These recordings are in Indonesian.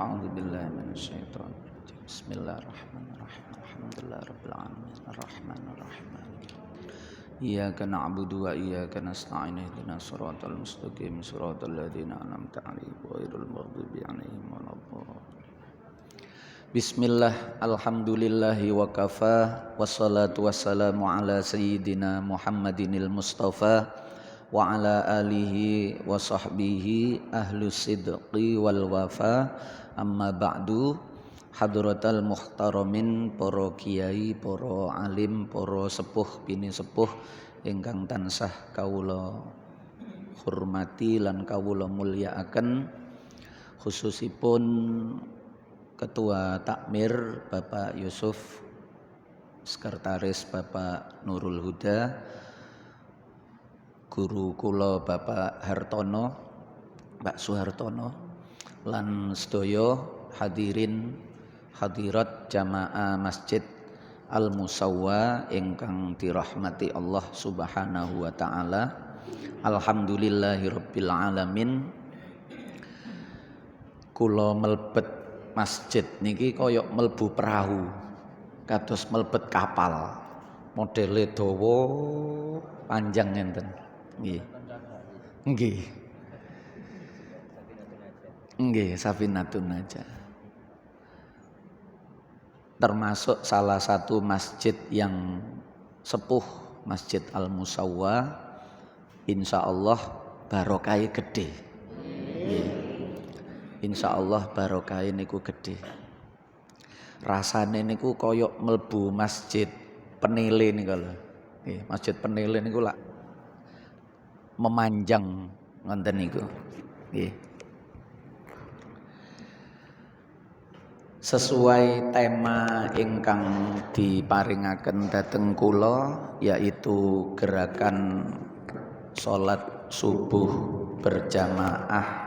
أعوذ بالله من الشيطان الرجيم بسم الله الرحمن الرحيم الحمد لله رب العالمين الرحمن الرحيم إياك نعبد وإياك نستعين اهدنا الصراط المستقيم صراط الذين أنعمت عليهم غير المغضوب عليهم ولا الضالين Bismillah, alhamdulillahi wa kafah, wassalatu wassalamu ala sayyidina Muhammadinil Mustafa wa ala alihi wa sahbihi ahlus sidqi wal wafa. Amma ba'du, hadratal muhtaramin, para kiai, para alim, para sepuh bini sepuh ingkang tansah kawula hormati lan kawula mulyakaken, khususipun Ketua Takmir Bapak Yusuf, Sekretaris Bapak Nurul Huda, Guru kula Bapak Hartono, Pak Suhartono, lan sedaya hadirin hadirat jamaah Masjid Al Musawwa ingkang dirahmati Allah Subhanahu wa taala. Alhamdulillahirabbil alamin. Kula mlebet masjid niki kaya mlebu perahu, kados mlebet kapal, modele dawa panjang ngenten. Nggih. Nggih. Nggih, Safinatun Najah. Termasuk salah satu masjid yang sepuh, Masjid Al Musawwa, insyaallah barokahé gedhe. Nggih. Insyaallah barokah niku gede. Rasane niku koyok mlebu masjid Penele niku lho. Nggih, Masjid Penele niku lak memanjang ngoten niku. Nggih. Sesuai tema ingkang diparingaken dhateng kula, yaitu gerakan salat subuh berjamaah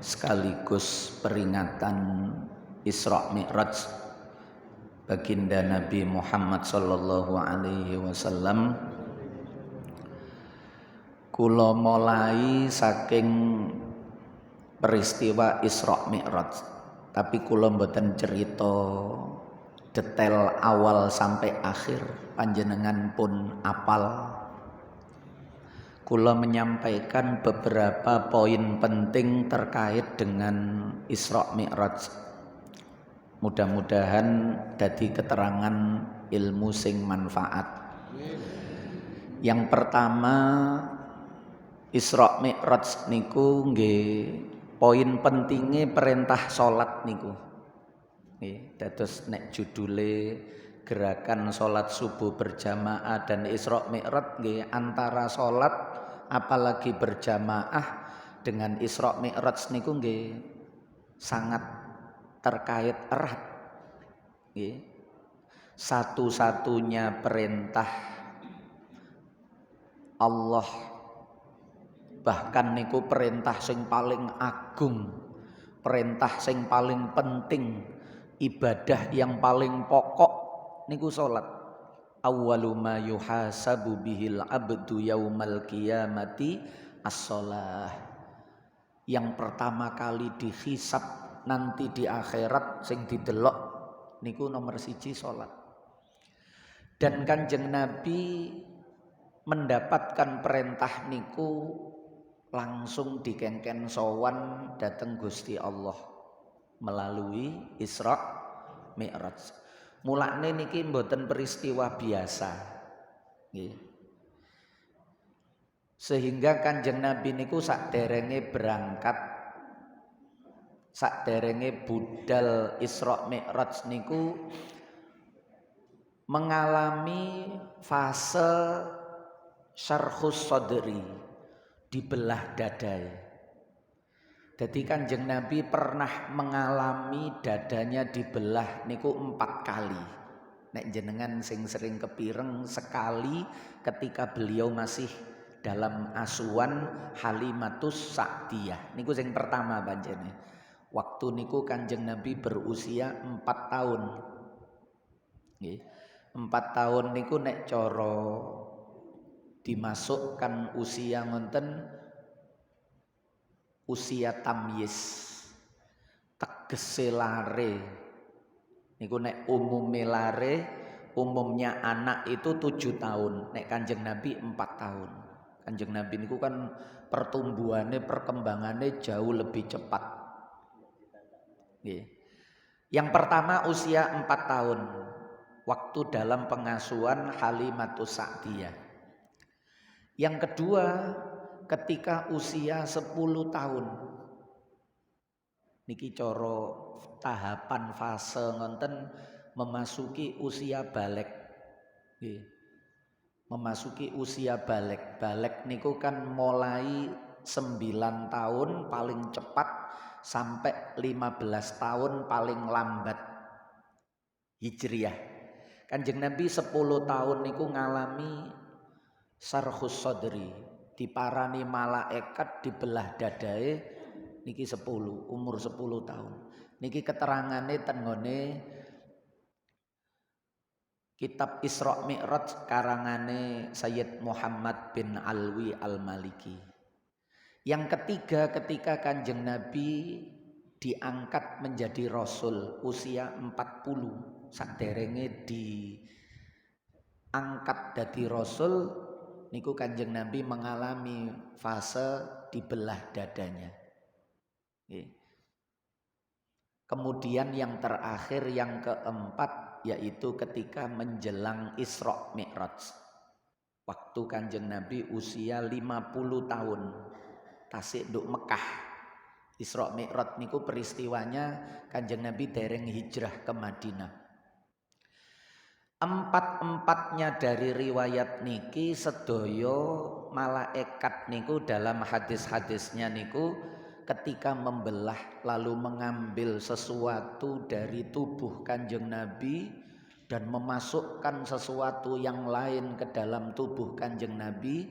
sekaligus peringatan Isra Mi'raj baginda Nabi Muhammad sallallahu alaihi wasallam. Kula mulai saking peristiwa Isra Mi'raj, tapi kula mboten cerita detail awal sampai akhir, panjenengan pun apal. Kula menyampaikan beberapa poin penting terkait dengan Isra Mi'raj. Mudah-mudahan dadi keterangan ilmu sing manfaat. Yang pertama, Isra Mi'raj niku nggih poin pentingnya perintah salat niku. Nggih, dados nek judule gerakan salat subuh berjamaah dan Isra Mi'raj nggih antara salat apalagi berjamaah dengan Isra Mi'raj niku nggih sangat terkait erat. Nggih. Satu-satunya perintah Allah, bahkan niku perintah sing paling agung, perintah sing paling penting, ibadah yang paling pokok niku salat. Awwalu ma yuhasabu bihil abdu yaumal qiyamati as-shalah. Yang pertama kali dihisab nanti di akhirat sing didelok niku nomor 1 salat. Dan Kanjeng Nabi mendapatkan perintah niku langsung dikengken sowan dateng Gusti Allah melalui Isra Mi'raj. Mulane niki mboten peristiwa biasa. Nggih. Sehingga Kanjeng Nabi niku sakderenge berangkat, sakderenge budal Isra Mi'raj niku mengalami fase syarhus sadri, dibelah dadai. Jadi Kanjeng Nabi pernah mengalami dadanya dibelah niku 4 kali. Nek jenengan sing sering kepireng sekali ketika beliau masih dalam asuhan Halimatus Sa'diyah. Niku sing pertama panjene. Waktu niku Kanjeng Nabi berusia 4 tahun. Nggih. 4 tahun niku nek cara dimasukkan usia ngonten usia tamyiz, tegese lare. Niku nek umume lare, umumnya anak itu 7 tahun, nek Kanjeng Nabi 4 tahun. Kanjeng Nabi niku kan pertumbuhannya, perkembangannya jauh lebih cepat. Nggih. Yang pertama usia 4 tahun, waktu dalam pengasuhan Halimatus Sa'diyah. Yang kedua ketika usia 10 tahun. Niki coro tahapan fase ngonten memasuki usia balik. Nggih. Memasuki usia balik. Balik niku kan mulai 9 tahun paling cepat sampai 15 tahun paling lambat Hijriyah. Kanjeng Nabi 10 tahun niku ngalami sarhus sodri, diparani malaikat dibelah dadae niki 10, umur 10 tahun. Niki keterangane ten nggone kitab Isra Mi'raj karangane Sayyid Muhammad bin Alwi Al-Maliki. Yang ketiga ketika Kanjeng Nabi diangkat menjadi Rasul usia 40, saderenge diangkat dadi Rasul niku Kanjeng Nabi mengalami fase dibelah dadanya. Kemudian yang terakhir yang keempat yaitu ketika menjelang Isra Mi'raj. Waktu Kanjeng Nabi usia 50 tahun. Tasik nduk Mekah. Isra Mi'raj niku peristiwanya Kanjeng Nabi dereng hijrah ke Madinah. Empat-empatnya dari riwayat niki sedaya malaikat niku dalam hadis-hadisnya niku ketika membelah lalu mengambil sesuatu dari tubuh Kanjeng Nabi dan memasukkan sesuatu yang lain ke dalam tubuh Kanjeng Nabi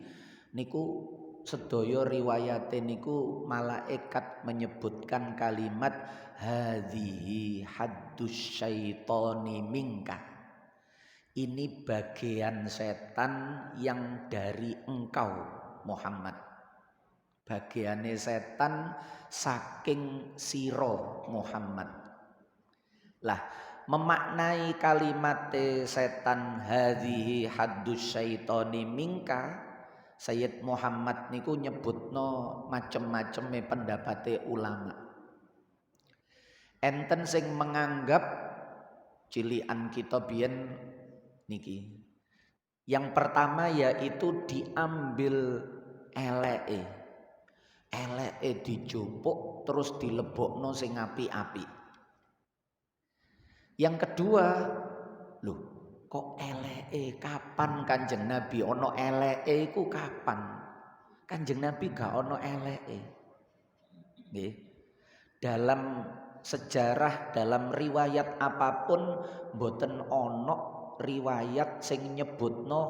niku sedaya riwayate niku malaikat menyebutkan kalimat hadhihi haddus syaitani minka. Ini bagian setan yang dari engkau Muhammad. Bagiane setan saking siro Muhammad. Lah memaknai kalimat setan hadhihi haddus syaitani minka, Sayyid Muhammad niku nyebutno macem-maceme pendapate ulama. Enten sing menganggap cilian kita biyen niki. Yang pertama yaitu diambil eleke. Eleke dijupuk terus dilebokno sing api-api. Yang kedua, loh kok eleke kapan Kanjeng Nabi ono eleke iku kapan? Kanjeng Nabi gak ono eleke. Nggih. Dalam sejarah, dalam riwayat apapun mboten ono riwayat sing nyebutno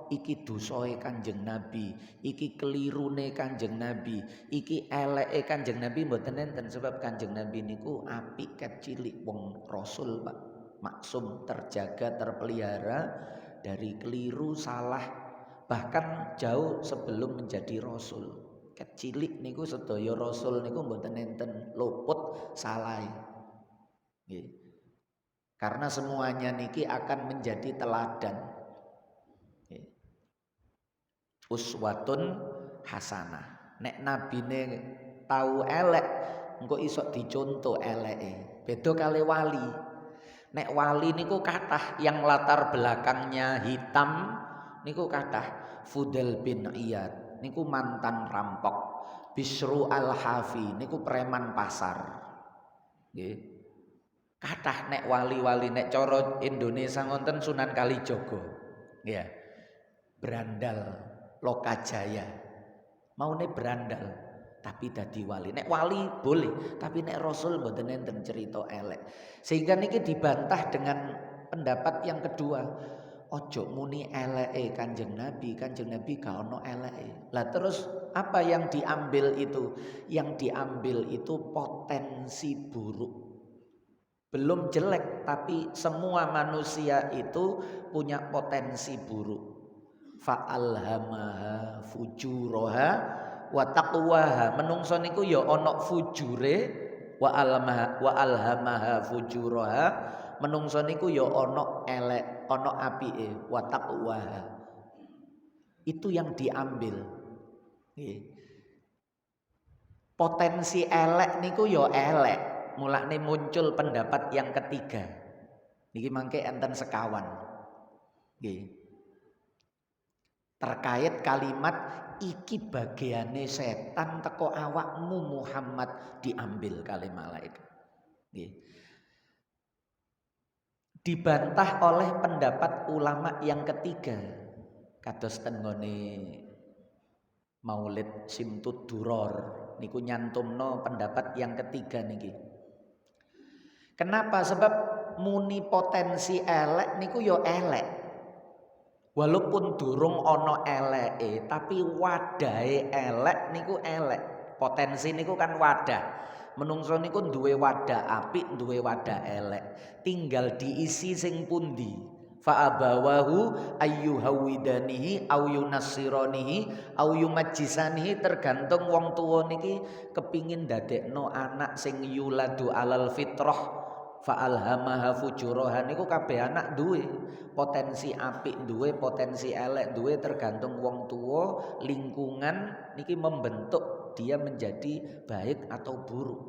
iki dosae Kanjeng Nabi, iki kelirune Kanjeng Nabi, iki eleke Kanjeng Nabi mboten enten sebab Kanjeng Nabi niku apik ket cilik wong rasul, Pak. Maksum, terjaga, terpelihara dari keliru, salah, bahkan jauh sebelum menjadi rasul. Ket cilik niku sedaya rasul niku mboten enten luput salah. Nggih. Karena semuanya niki akan menjadi teladan. Uswatun hasanah. Nek nabine tahu elek, engko iso dicontoh eleke. Beda kali wali. Nek wali niku kathah yang latar belakangnya hitam niku kathah. Fudail bin Iyad niku mantan rampok. Bisru al-Hafi niku preman pasar. Nggih. Kathah nek wali-wali nek cara Indonesia ngonten Sunan Kalijaga. Ya. Brandal, Lokajaya. Maune brandal tapi dadi wali. Nek wali boleh, tapi nek rasul mboten enten cerita elek. Sehingga niki dibantah dengan pendapat yang kedua. Ojo muni eleke Kanjeng Nabi gak ono eleke. Lah terus apa yang diambil itu? Yang diambil itu potensi buruk. Belum jelek, tapi semua manusia itu punya potensi buruk. Fa'alhamaha fujuraha wa taqwaha. Menungso niku ya ana fujure, wa alhamaha fujuraha, menungso niku ya ana elek, ana apike, wa taqwaha. Itu yang diambil. Nggih. Potensi elek niku ya elek, mulane muncul pendapat yang ketiga. Niki mangke enten sekawan. Nggih. Terkait kalimat iki bagiane setan teko awakmu Muhammad diambil kali malaikat. Nggih. Dibantah oleh pendapat ulama yang ketiga. Kados ten nggone Maulid Simtud Duror niku nyantumno pendapat yang ketiga niki. Kenapa? Sebab muni potensi elek niku yo elek. Walaupun durung ana eleke, tapi wadahe elek niku elek. Potensi niku kan wadah. Menungso niku duwe wadah apik, duwe wadah elek. Tinggal diisi sing pundi. Fa abawahu ayyuhawidanihi au yunassiranihi au yumajjisanihi, tergantung wong tuwa niki kepingin dadekno anak sing yuladu alal fitrah. Fa alhamaha fujuraha niku kabeh anak duwe potensi apik, duwe potensi elek, duwe, tergantung wong tuwa, lingkungan niki membentuk dia menjadi baik atau buruk.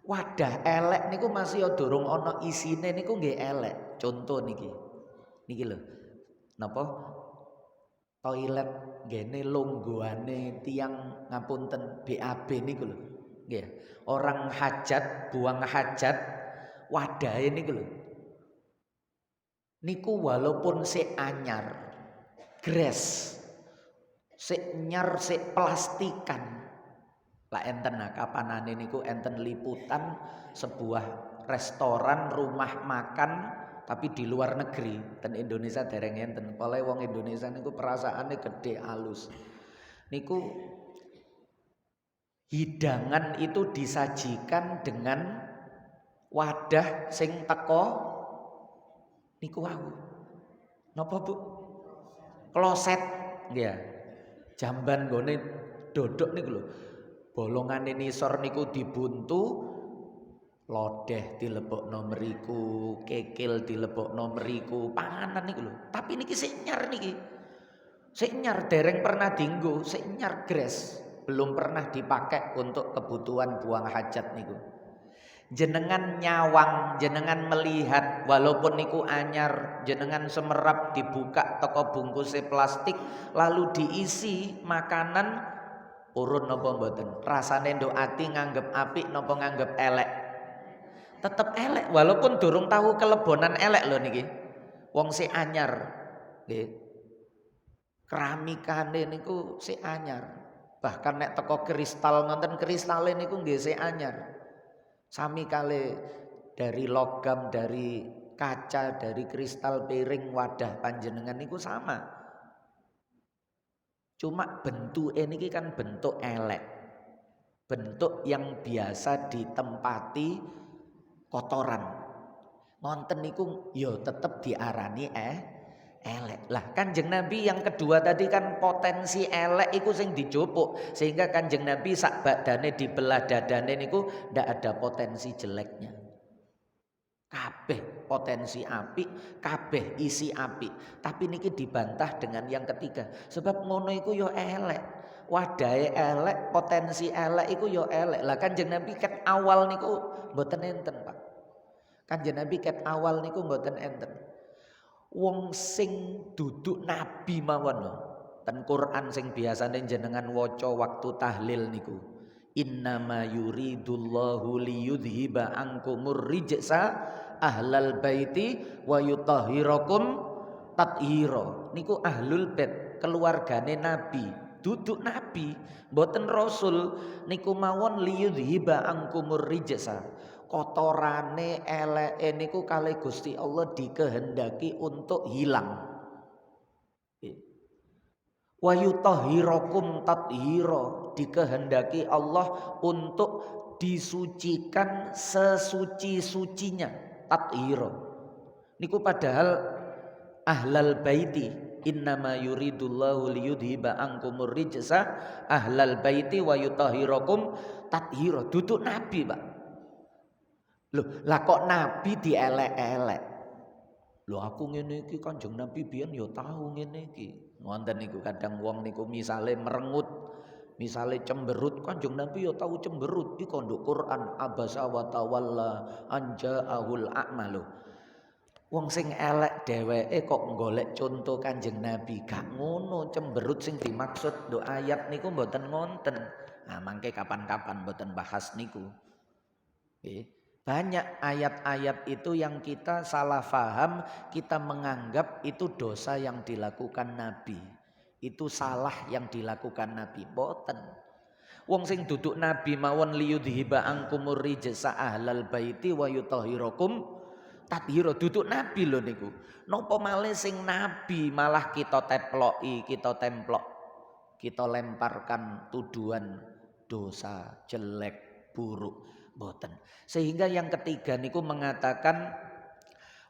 Wadah elek niku masih durung ana isine niku nggih elek. Contoh niki. Niki lho. Napa? Toilet gene longgoane tiang ngapunten BAB niku lho. Nggih. Orang hajat, buang hajat, wadahe niku lho. Niku walaupun sik anyar, gres, sik nyar, sik plastikan. Lah enten kapanane niku enten liputan sebuah restoran rumah makan tapi di luar negeri, ten Indonesia dereng enten. Oleh wong Indonesia niku perasaane gede alus. Niku hidangan itu disajikan dengan wadah sing teko niku wau. Napa Bu? Kloset nggih. Jamban gone dodok niku lho. Bolongane nisor niku dibuntu, lodeh dilebokno mriku, kekil dilebokno mriku, panganan niku lho. Tapi niki sik nyar niki. Sik nyar dereng pernah dienggo, sik nyar gres, belum pernah dipakai untuk kebutuhan buang hajat niku. Jenengan nyawang, jenengan melihat walaupun niku anyar, jenengan semerap dibuka toko bungkusnya plastik lalu diisi makanan, urun napa mboten? Rasane nduk ati nganggep apik napa nganggep elek? Tetep elek walaupun durung tahu kelebonan elek lho niki. Wong sik anyar. Nggih. Keramikane niku sik anyar. Bahkan nek teko kristal ngoten, kristale niku nggih sik anyar. Sami kali dari logam, dari kaca, dari kristal, piring, wadah panjenengan niku sama. Cuma bentuk niki kan bentuk elek. Bentuk yang biasa ditempati kotoran. Ngonten niku yo tetep diarani elek. Lah Kanjeng Nabi yang kedua tadi kan potensi elek iku sing dijupuk, sehingga Kanjeng Nabi sak badane dibelah dadane niku ndak ada potensi jeleknya. Kabeh potensi apik, kabeh isi apik. Tapi niki dibantah dengan yang ketiga, sebab ngono iku yo elek. Wadahe elek, potensi elek iku yo elek. Lah Kanjeng Nabi ket awal niku mboten enten, Pak. Kanjeng Nabi ket awal niku mboten enten. Wong sing duduk nabi mawon lho. Ten Quran sing biasane jenengan waca waktu tahlil niku. Innama yuridullahu liyudhiba ankumur rijsa ahlal baiti wa yutahhirakum tathira. Niku ahlul bait, keluargane nabi. Duduk nabi, mboten rasul. Niku mawon liyudhiba ankumur rijsa. Kotorane eleke niku kalih Gusti Allah dikehendaki untuk hilang. Wa yutahhirakum tathira, dikehendaki Allah untuk disucikan sesuci-sucinya, tathira. Niku padahal ahlal baiti, innama yuridullahu liyudhiba ankumur rijsa ahlal baiti wa yutahhirakum tathira. Duduk nabi, Pak. Loh, lah kok nabi dielek-elek? Loh aku ngene iki Kanjeng Nabi biyen ya tahu ngene iki. Wonten niku kadang wong niku misale merengut, misale cemberut, Kanjeng Nabi ya tahu cemberut iki nduk Quran abasa wa tawalla anja'ahul a'ma lho. Wong sing elek dheweke kok golek contoh Kanjeng Nabi, gak ngono cemberut sing dimaksud nduk ayat niku mboten ngonten. Nah, mangke kapan-kapan mboten bahas niku. Nggih. Banyak ayat-ayat itu yang kita salah faham, kita menganggap itu dosa yang dilakukan Nabi. Itu salah yang dilakukan Nabi. Boten. Wong sing duduk Nabi mawon liyudhiba angkumur rijsa ahlal baiti wa yutahhirakum tathira, duduk Nabi lho niku. Napa malih sing Nabi malah kita teploki, kita templok, kita lemparkan tuduhan dosa, jelek, buruk. Boten. Sehingga yang ketiga niku mengatakan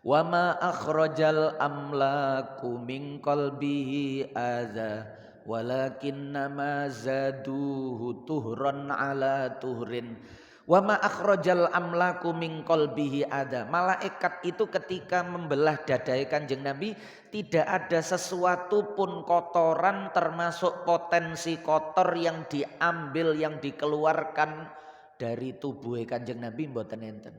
wa ma akhrajal amlaku min qalbihi adza walakinna ma zaduhu tuhran ala tuhrin. Wa ma akhrajal amlaku min qalbihi adza. Malaikat itu ketika membelah dadai Kanjeng Nabi tidak ada sesuatu pun kotoran termasuk potensi kotor yang diambil, yang dikeluarkan dari tubuh Kanjeng Nabi mboten enten.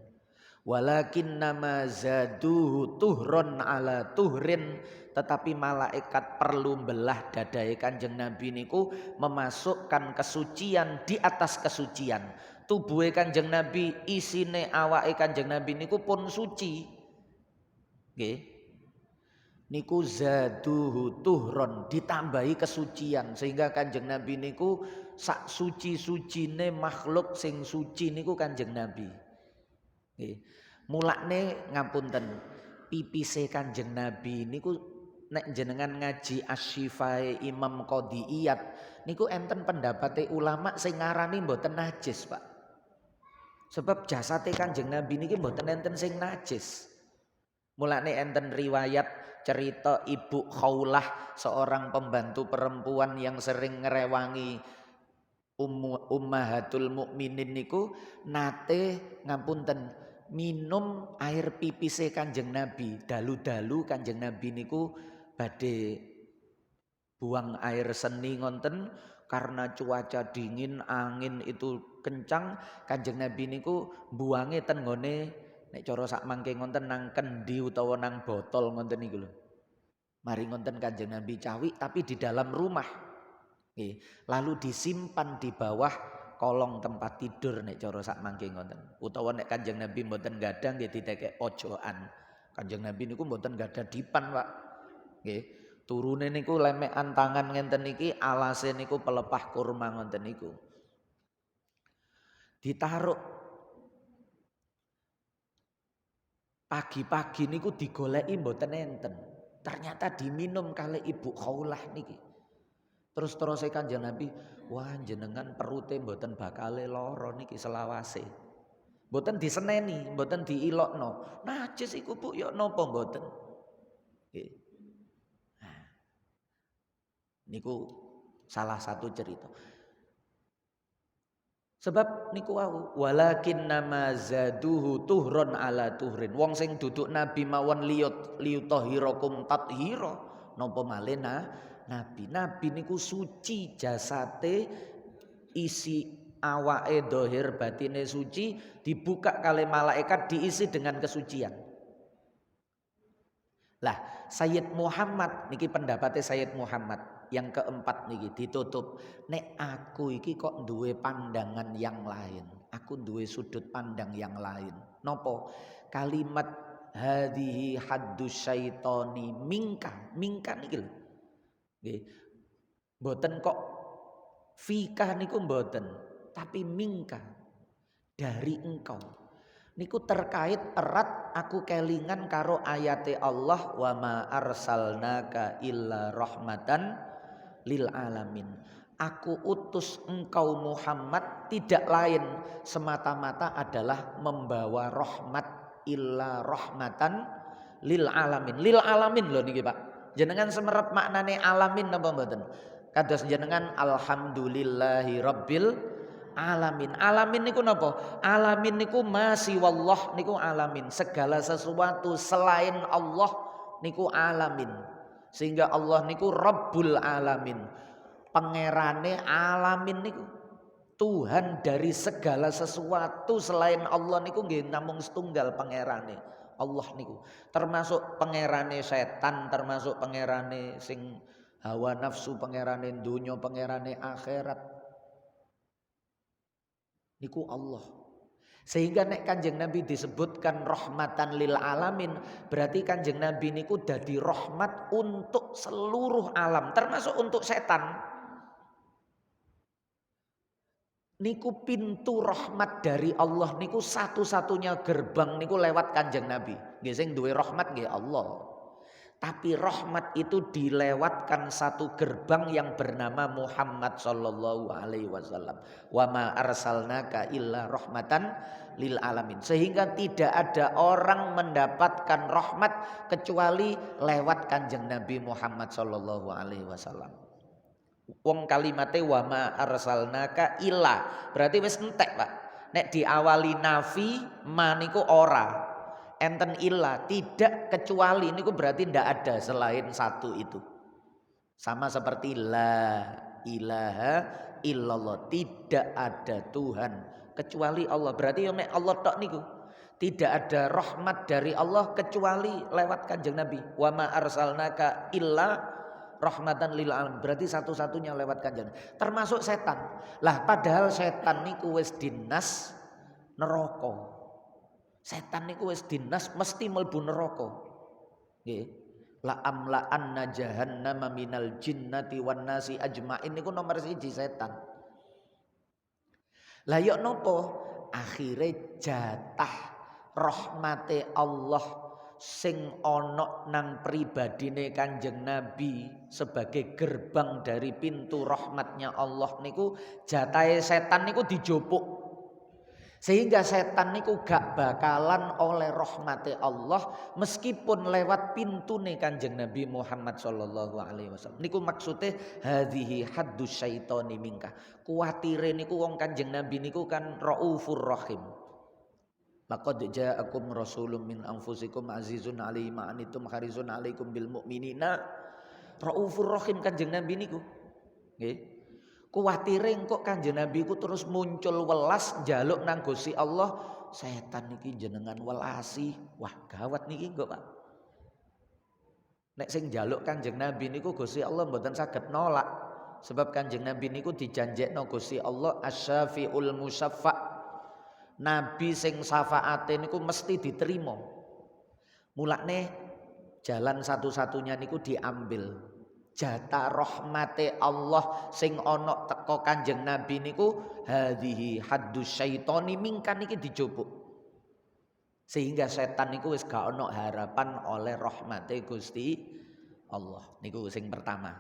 Walakin nama zaduhu tuhron ala tuhrin, tetapi malaikat perlu belah dadai Kanjeng Nabi niku memasukkan kesucian di atas kesucian. Tubuh Kanjeng Nabi isine awake Kanjeng Nabi niku pun suci. Nggih. Niku zaduhu tuhron, ditambahi kesucian sehingga Kanjeng Nabi niku sak suci-sucine makhluk sing suci niku Kanjeng Nabi. Nggih. Mulane ngapunten, pipise Kanjeng Nabi niku nek jenengan ngaji Asy-Syifae Imam Qadhi'iyat niku enten pendapate ulama sing ngarani mboten najis, Pak. Sebab jasate Kanjeng Nabi niki mboten enten sing najis. Mulane enten riwayat cerita Ibu Khaulah, seorang pembantu perempuan yang sering ngerewangi Ummahatul Mukminin niku nate ngapunten minum air pipise Kanjeng Nabi. Dalu-dalu Kanjeng Nabi niku badhe buang air seni ngonten karena cuaca dingin, angin itu kencang, Kanjeng Nabi niku buange ten nggone nek cara sak mangke ngonten nang kendi utawa nang botol ngonten niku lho. Mari ngonten Kanjeng Nabi cawik tapi di dalam rumah. Lalu disimpan di bawah kolong tempat tidur nek cara sak mangke ngonten. Utawa nek Kanjeng Nabi mboten gadang nggih ditekek pojokan. Kanjeng Nabi niku mboten gadah dipan, Pak. Nggih. Turune niku lemekan tangan ngenten iki, alase niku pelepah kurma ngonten niku. Ditaruh pagi-pagi niku digoleki mboten enten. Ternyata diminum kali Ibu Khaulah niki. Terus Kanjeng Nabi, wah jenengan perute mboten bakale lara niki selawase. Mboten diseneni, mboten diilokno. Najis iku Bu ya napa mboten? Nggih. Nah, niku salah satu cerita. Sebab niku wau walakin nama zaduhu tuhron ala tuhrin. Wong sing duduk Nabi mawon liyutahhirakum tathira. Napa malena Nabi. Nabi niku suci jasate, isi awake dohir batine suci, dibuka kali malaikat diisi dengan kesucian. Lah Sayyid Muhammad niki pendapatnya Sayyid Muhammad yang keempat niki ditutup. Nek aku iki kok duwe pandangan yang lain. Aku duwe sudut pandang yang lain. Nopo? Kalimat hadhihi haddus syaitani mingka. Mingka niki lho. Nggih. Mboten kok fika niku mboten, tapi mingka. Dari engkau. Niku terkait erat aku kelingan karo ayate Allah wa ma arsalnaka illa rahmatan lil alamin. Aku utus engkau Muhammad tidak lain semata-mata adalah membawa rahmat illa rahmatan lil alamin. Lil alamin loh niki Pak. Jenengan semerap maknane alamin napa mboten? Kados jenengan alhamdulillahi rabbil alamin. Alamin niku napa? Alamin niku masih wallah niku alamin. Segala sesuatu selain Allah niku alamin. Sehingga Allah niku Rabbul alamin. Pangerane alamin niku. Tuhan dari segala sesuatu selain Allah niku nggih namung setunggal pangerane. Allah niku. Termasuk pangerane setan, termasuk pangerane sing hawa nafsu, pangerane dunya, pangerane akhirat. Niku Allah. Sehingga nek Kanjeng Nabi disebutkan rahmatan lil alamin, berarti Kanjeng Nabi niku dadi rahmat untuk seluruh alam, termasuk untuk setan. Niku pintu rahmat dari Allah niku satu-satunya gerbang niku lewat Kanjeng Nabi. Nggih sing duwe rahmat nggih Allah. Tapi rahmat itu dilewatkan satu gerbang yang bernama Muhammad sallallahu alaihi wasallam. Wa ma arsalnaka illa rahmatan lil alamin. Sehingga tidak ada orang mendapatkan rahmat kecuali lewat Kanjeng Nabi Muhammad sallallahu alaihi wasallam. Wong kalimate wa ma arsalnaka illa. Berarti wis entek, Pak. Nek diawali nafi ma niku ora. Enten illa, tidak kecuali niku berarti ndak ada selain satu itu. Sama seperti la ilaha illallah, tidak ada Tuhan kecuali Allah. Berarti yo nek Allah tok niku. Tidak ada rahmat dari Allah kecuali lewat Kanjeng Nabi. Wa ma arsalnaka illa rahmatan lil alamin. Berarti satu-satunya lewat Kanjeng. Termasuk setan. Lah padahal setan niku wis dinas neraka. Setan niku wis dinas mesti mlebu neraka. Nggih. La amla anna jahannama minal jinnati wan nasi ajmain niku nomor 1 setan. Lah yo napa? Akhire jatah rahmate Allah sing ana nang pribadine Kanjeng Nabi sebagai gerbang dari pintu rahmatnya Allah niku jatahe setan niku dijupuk. Sehingga setan niku gak bakalan oleh rahmate Allah meskipun lewat pintune Kanjeng Nabi Muhammad sallallahu alaihi wasallam. Niku maksude hadhihi haddus syaitani mingka. Kuwatire niku wong Kanjeng Nabi niku kan raufur rahim. Laqad ja'akum rasulun min anfusikum azizun 'alaihi ma anittum harisun 'alaikum bil mu'minina raufur rahim. Kanjeng Nabi niku nggih. Kuwatire engko Kanjeng Nabi ku terus muncul welas njaluk nang Gusti Allah, setan niki jenengan welasi. Wah, gawat niki engko, Pak. Nek sing njaluk Kanjeng Nabi niku Gusti Allah mboten saged nolak. Sebab Kanjeng Nabi niku dijanjekno Gusti Allah asy-syafi'ul musaffa'. Nabi sing syafaate niku mesti diterima. Mulane jalan satu-satunya niku diambil. Jatah rahmate Allah sing ana teko Kanjeng Nabi niku hadhihi haddus syaitani mingkan niki dijupuk. Sehingga setan niku wis gak ana harapan oleh rahmate Gusti Allah. Niku sing pertama.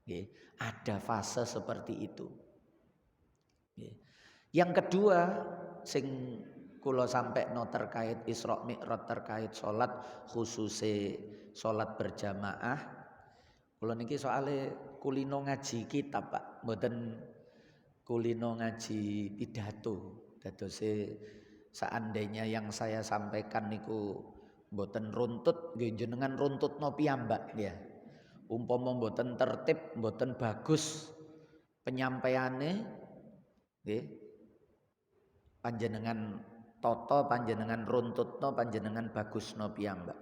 Nggih, ada fase seperti itu. Nggih. Yang kedua sing kula sampekno terkait Isra Mi'raj terkait salat khususe salat berjamaah. Kula niki soale kulino ngaji kitab, Pak. Mboten kulino ngaji pidato. Dadose seandainya yang saya sampaikan niku mboten runtut, nggih jenengan runtutno piyambak ya. Umpama mboten tertib, mboten bagus penyampaiane nggih. Panjenengan toto, panjenengan runtutno, panjenengan bagusno piyambak.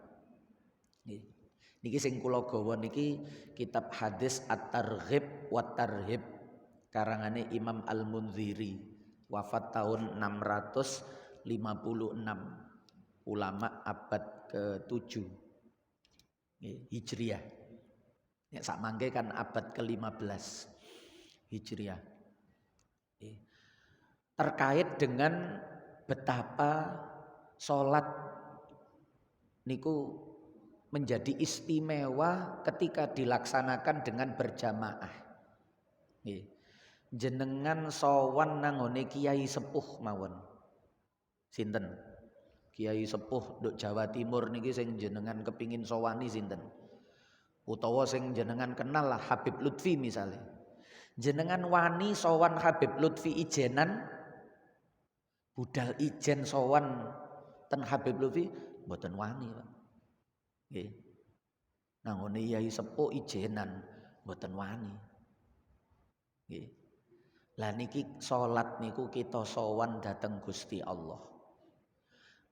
Nggih. Niki sing kula gawa niki kitab hadis At-Targhib wa Tarhib karangane Imam Al-Munziri wafat tahun 656 ulama abad ke-7 Hijriah. Ya sak mangke kan abad ke-15 Hijriah. Terkait dengan betapa salat niku menjadi istimewa ketika dilaksanakan dengan berjamaah. Jenengan sowan nangone kiai sepuh mawon. Sinten? Kiai sepuh nduk Jawa Timur niki sing jenengan kepingin sowani sinten? Utawa sing jenengan kenal lah Habib Lutfi misalnya. Jenengan wani sowan Habib Lutfi ijenan, budal ijen sowan ten Habib Lutfi mboten wani, Pak. Nggih. Nang ngene yai sepuh ijenan mboten wani. Nggih. Lah niki salat niku kita sowan dhateng Gusti Allah.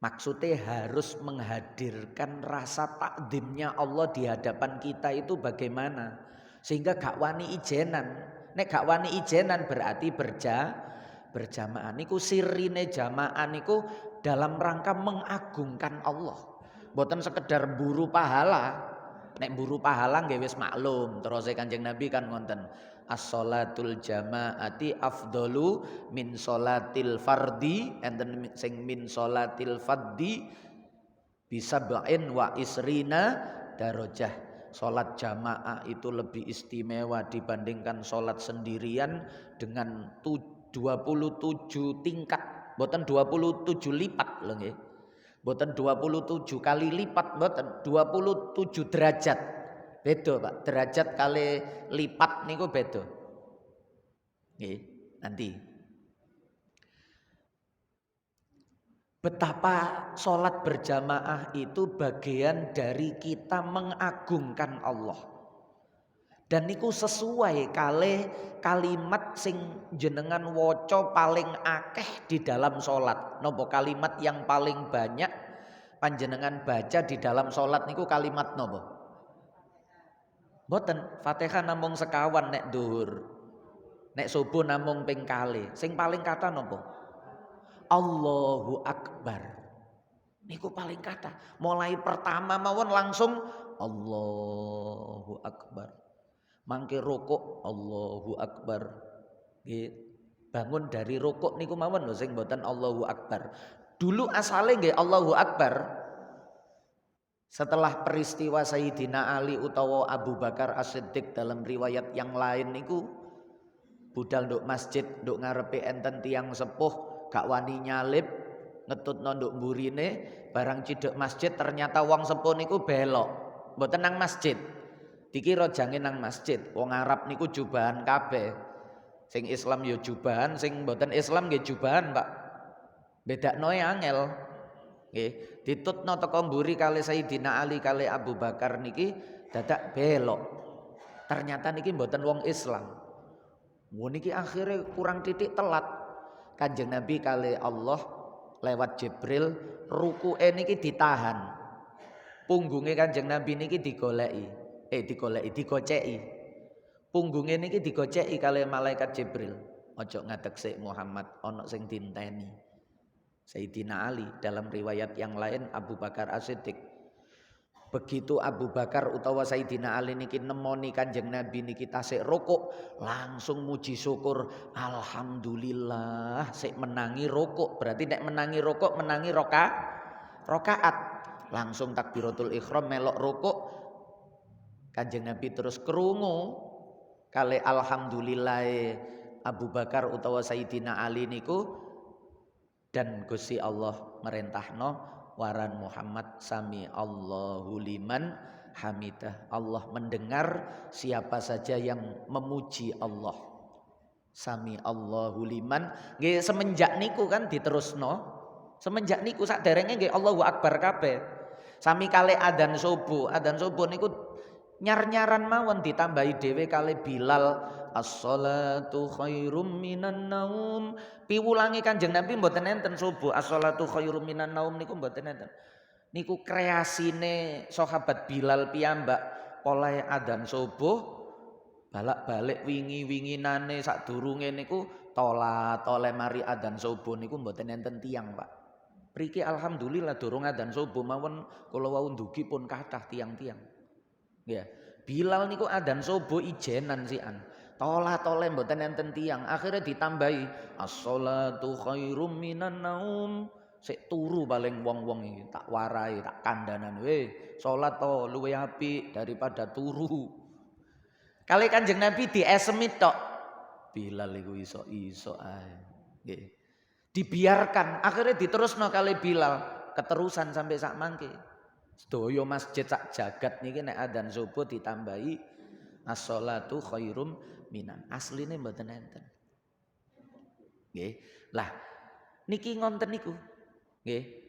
Maksudnya harus menghadirkan rasa takdimnya Allah di hadapan kita itu bagaimana? Sehingga gak wani ijenan. Nek gak wani ijenan berarti berjamaah. Niku sirine jamaah niku dalam rangka mengagungkan Allah. Mboten sekedar buru pahala. Nek buru pahala nggih wis maklum. Terus Kanjeng Nabi kan ngonten, as-sholatul jamaati afdalu min sholatil fardi, enten sing min sholatil faddi bisa ba'in wa isrina darajah. Salat jamaah itu lebih istimewa dibandingkan salat sendirian dengan 27 tingkat, mboten 27 lipat lho nggih. Mboten 27 kali lipat, mboten 27 derajat. Beda Pak, derajat kali lipat niku beda. Nggih, nanti. Betapa sholat berjamaah itu bagian dari kita mengagungkan Allah. Dan niku sesuai kali kalimat sing jenengan waca paling akeh di dalam sholat. Nopo kalimat yang paling banyak panjenengan baca di dalam sholat niku kalimat nopo? Mboten, Fatihah namung sekawan nek dhuwur. Nek subuh namung ping kalih. Sing paling kata nopo? Allahu Akbar. Niku paling kata. Mulai pertama mawon langsung Allahu Akbar. Mangke rukuk Allahu Akbar. Nggih. Bangun dari rukuk niku mawon lho sing mboten Allahu Akbar. Dulu asale nggih Allahu Akbar. Setelah peristiwa Sayyidina Ali utawa Abu Bakar As-Siddiq dalam riwayat yang lain niku budal nduk masjid nduk ngarepe enten tiyang sepuh gak wani nyalip ngetutno nduk mburine barang cidhek masjid ternyata wong sepuh niku belok mboten nang masjid. Dikira jange nang masjid. Wong Arab niku jubahan kabeh. Sing Islam ya jubahan, sing mboten Islam nggih jubahan, Pak. Bedaknoe angel. Nggih, ditutno teko mburi kali Sayyidina Ali kali Abu Bakar niki dadak belok. Ternyata niki mboten wong Islam. Niki akhirnya kurang titik telat. Kanjeng Nabi kali Allah lewat Jibril rukuke niki ditahan. Punggunge Kanjeng Nabi niki digoceki. Punggunge niki digoceki kali malaikat Jibril. Ojo ngadeg sik Muhammad, ana sing dinteni. Sayyidina Ali dalam riwayat yang lain Abu Bakar As-Siddiq. Begitu Abu Bakar utawa Sayyidina Ali niki nemoni Kanjeng Nabi niki tasik rukuk, langsung muji syukur, alhamdulillah sik menangi rukuk. Berarti nek menangi rukuk menangi rakaat. Langsung takbiratul ihram melok rukuk. Kanjeng Nabi terus krungu kali alhamdulillah Abu Bakar utawa Sayyidina Ali niku dan Gusti Allah merintahno waran Muhammad sami Allahu liman hamidah. Allah mendengar siapa saja yang memuji Allah. Sami Allahu liman. Nggih semenjak niku kan diterusno. Semenjak niku sakderenge nggih Allahu Akbar kabeh. Sami kali adzan subuh. Adzan subuh niku nyar-nyaran mawon ditambahi dhewe kali Bilal as-sholatu khairum minan naum. Piwulangi Kanjeng Nabi mboten enten subuh as-sholatu khairum minan naum niku mboten enten. Niku kreasine sahabat Bilal piyambak oleh adzan subuh balak-balik wingi-winginane sadurunge niku tole mari adzan subuh niku mboten enten tiyang, Pak. Priki alhamdulillah durung adzan subuh mawon kula wau ndugi pun kathah tiyang-tiyang. Ya, Bilal niku adzan subuh ijenan sian. Tole mboten enten tiyang. Akhirnya ditambahi as-sholatu khairum minan naum. Sik turu paling wong-wong iki tak warai, tak kandanan. Salat to luwih apik daripada turu. Kali Kanjeng Nabi diesemi tok. Bilal iku iso-iso ae. Nggih. Dibiarkan, akhirnya diterusno kali Bilal, keterusan sampai sak mangke. Sedaya masjid sak jagat niki nek adzan subuh ditambahi as-sholatu khairum mu'minan. Asline mboten enten. Nggih. Lah niki ngonten niku. Nggih.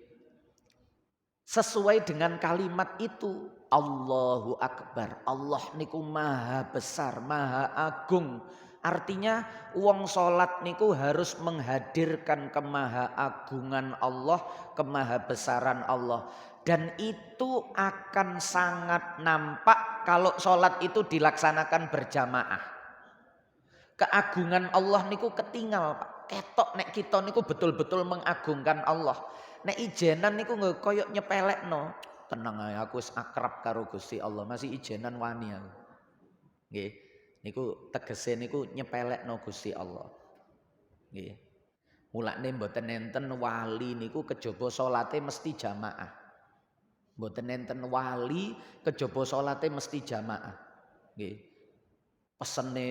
Sesuai dengan kalimat itu, Allahu Akbar. Allah niku maha besar, maha agung. Artinya wong salat niku harus menghadirkan kemahaagungan Allah, kemahabesaran Allah. Dan itu akan sangat nampak kalau salat itu dilaksanakan berjamaah. Keagungan Allah niku ketinggal, Pak. Ketok nek kita niku betul-betul mengagungkan Allah. Nek ijenan niku nggak koyok nyepelekno. Tenang ae aku wis akrab karo Gusti Allah, masih ijenan wani aku. Nggih. Niku tegese niku nyepelekno Gusti Allah. Nggih. Mulane mboten enten wali niku kejaba salate mesti jamaah. Mboten enten wali kejaba salate mesti jamaah. Nggih. Pesene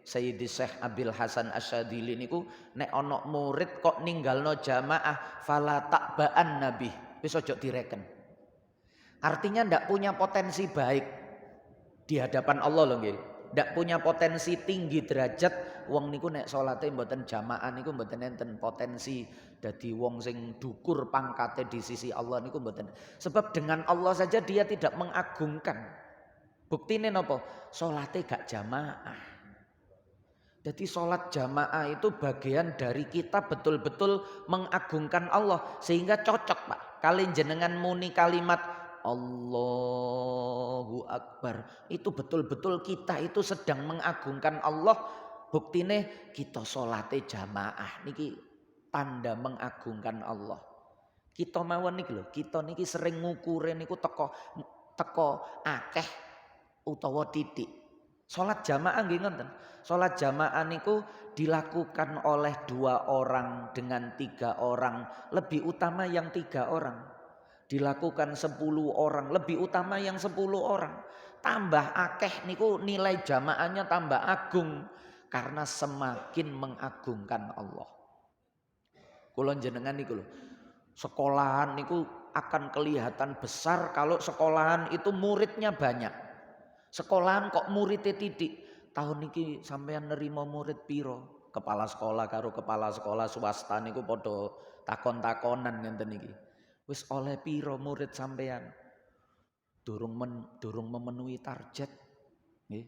Sayyidi Syekh Abil Hasan Asyadzili niku nek ana murid kok ninggalno jamaah fala takbaan nabi, wis aja direken. Artinya ndak punya potensi baik di hadapan Allah lho nggih. Ndak punya potensi tinggi derajat wong niku nek salate mboten jamaah niku mboten enten potensi dadi wong sing dukur pangkate di sisi Allah niku mboten. Sebab dengan Allah saja dia tidak mengagungkan. Buktine napa? Salate gak jamaah. Jadi sholat jamaah itu bagian dari kita betul-betul mengagungkan Allah. Sehingga cocok Pak. Kalian jenengan muni kalimat Allahu Akbar. Itu betul-betul kita itu sedang mengagungkan Allah. Buktine kita sholatnya jamaah. Niki tanda mengagungkan Allah. Kita mawon niki lho. Kita niki sering ngukurin niku teko akeh utawa titik. Sholat jamaah nggih ngoten. Sholat jamaah niku dilakukan oleh 2 orang dengan 3 orang. Lebih utama yang 3 orang. Dilakukan 10 orang. Lebih utama yang 10 orang. Tambah akeh niku nilai jamaahnya tambah agung. Karena semakin mengagungkan Allah. Kula jenengan niku lho. Sekolahan niku akan kelihatan besar kalau sekolahan itu muridnya banyak. Sekolahan kok muridnya titik. Tahun niki sampean nerima murid piro? Kepala sekolah karo kepala sekolah swasta niku padha takon-takonan ngenten niki. Wis oleh piro murid sampean? Durung memenuhi target. Nggih.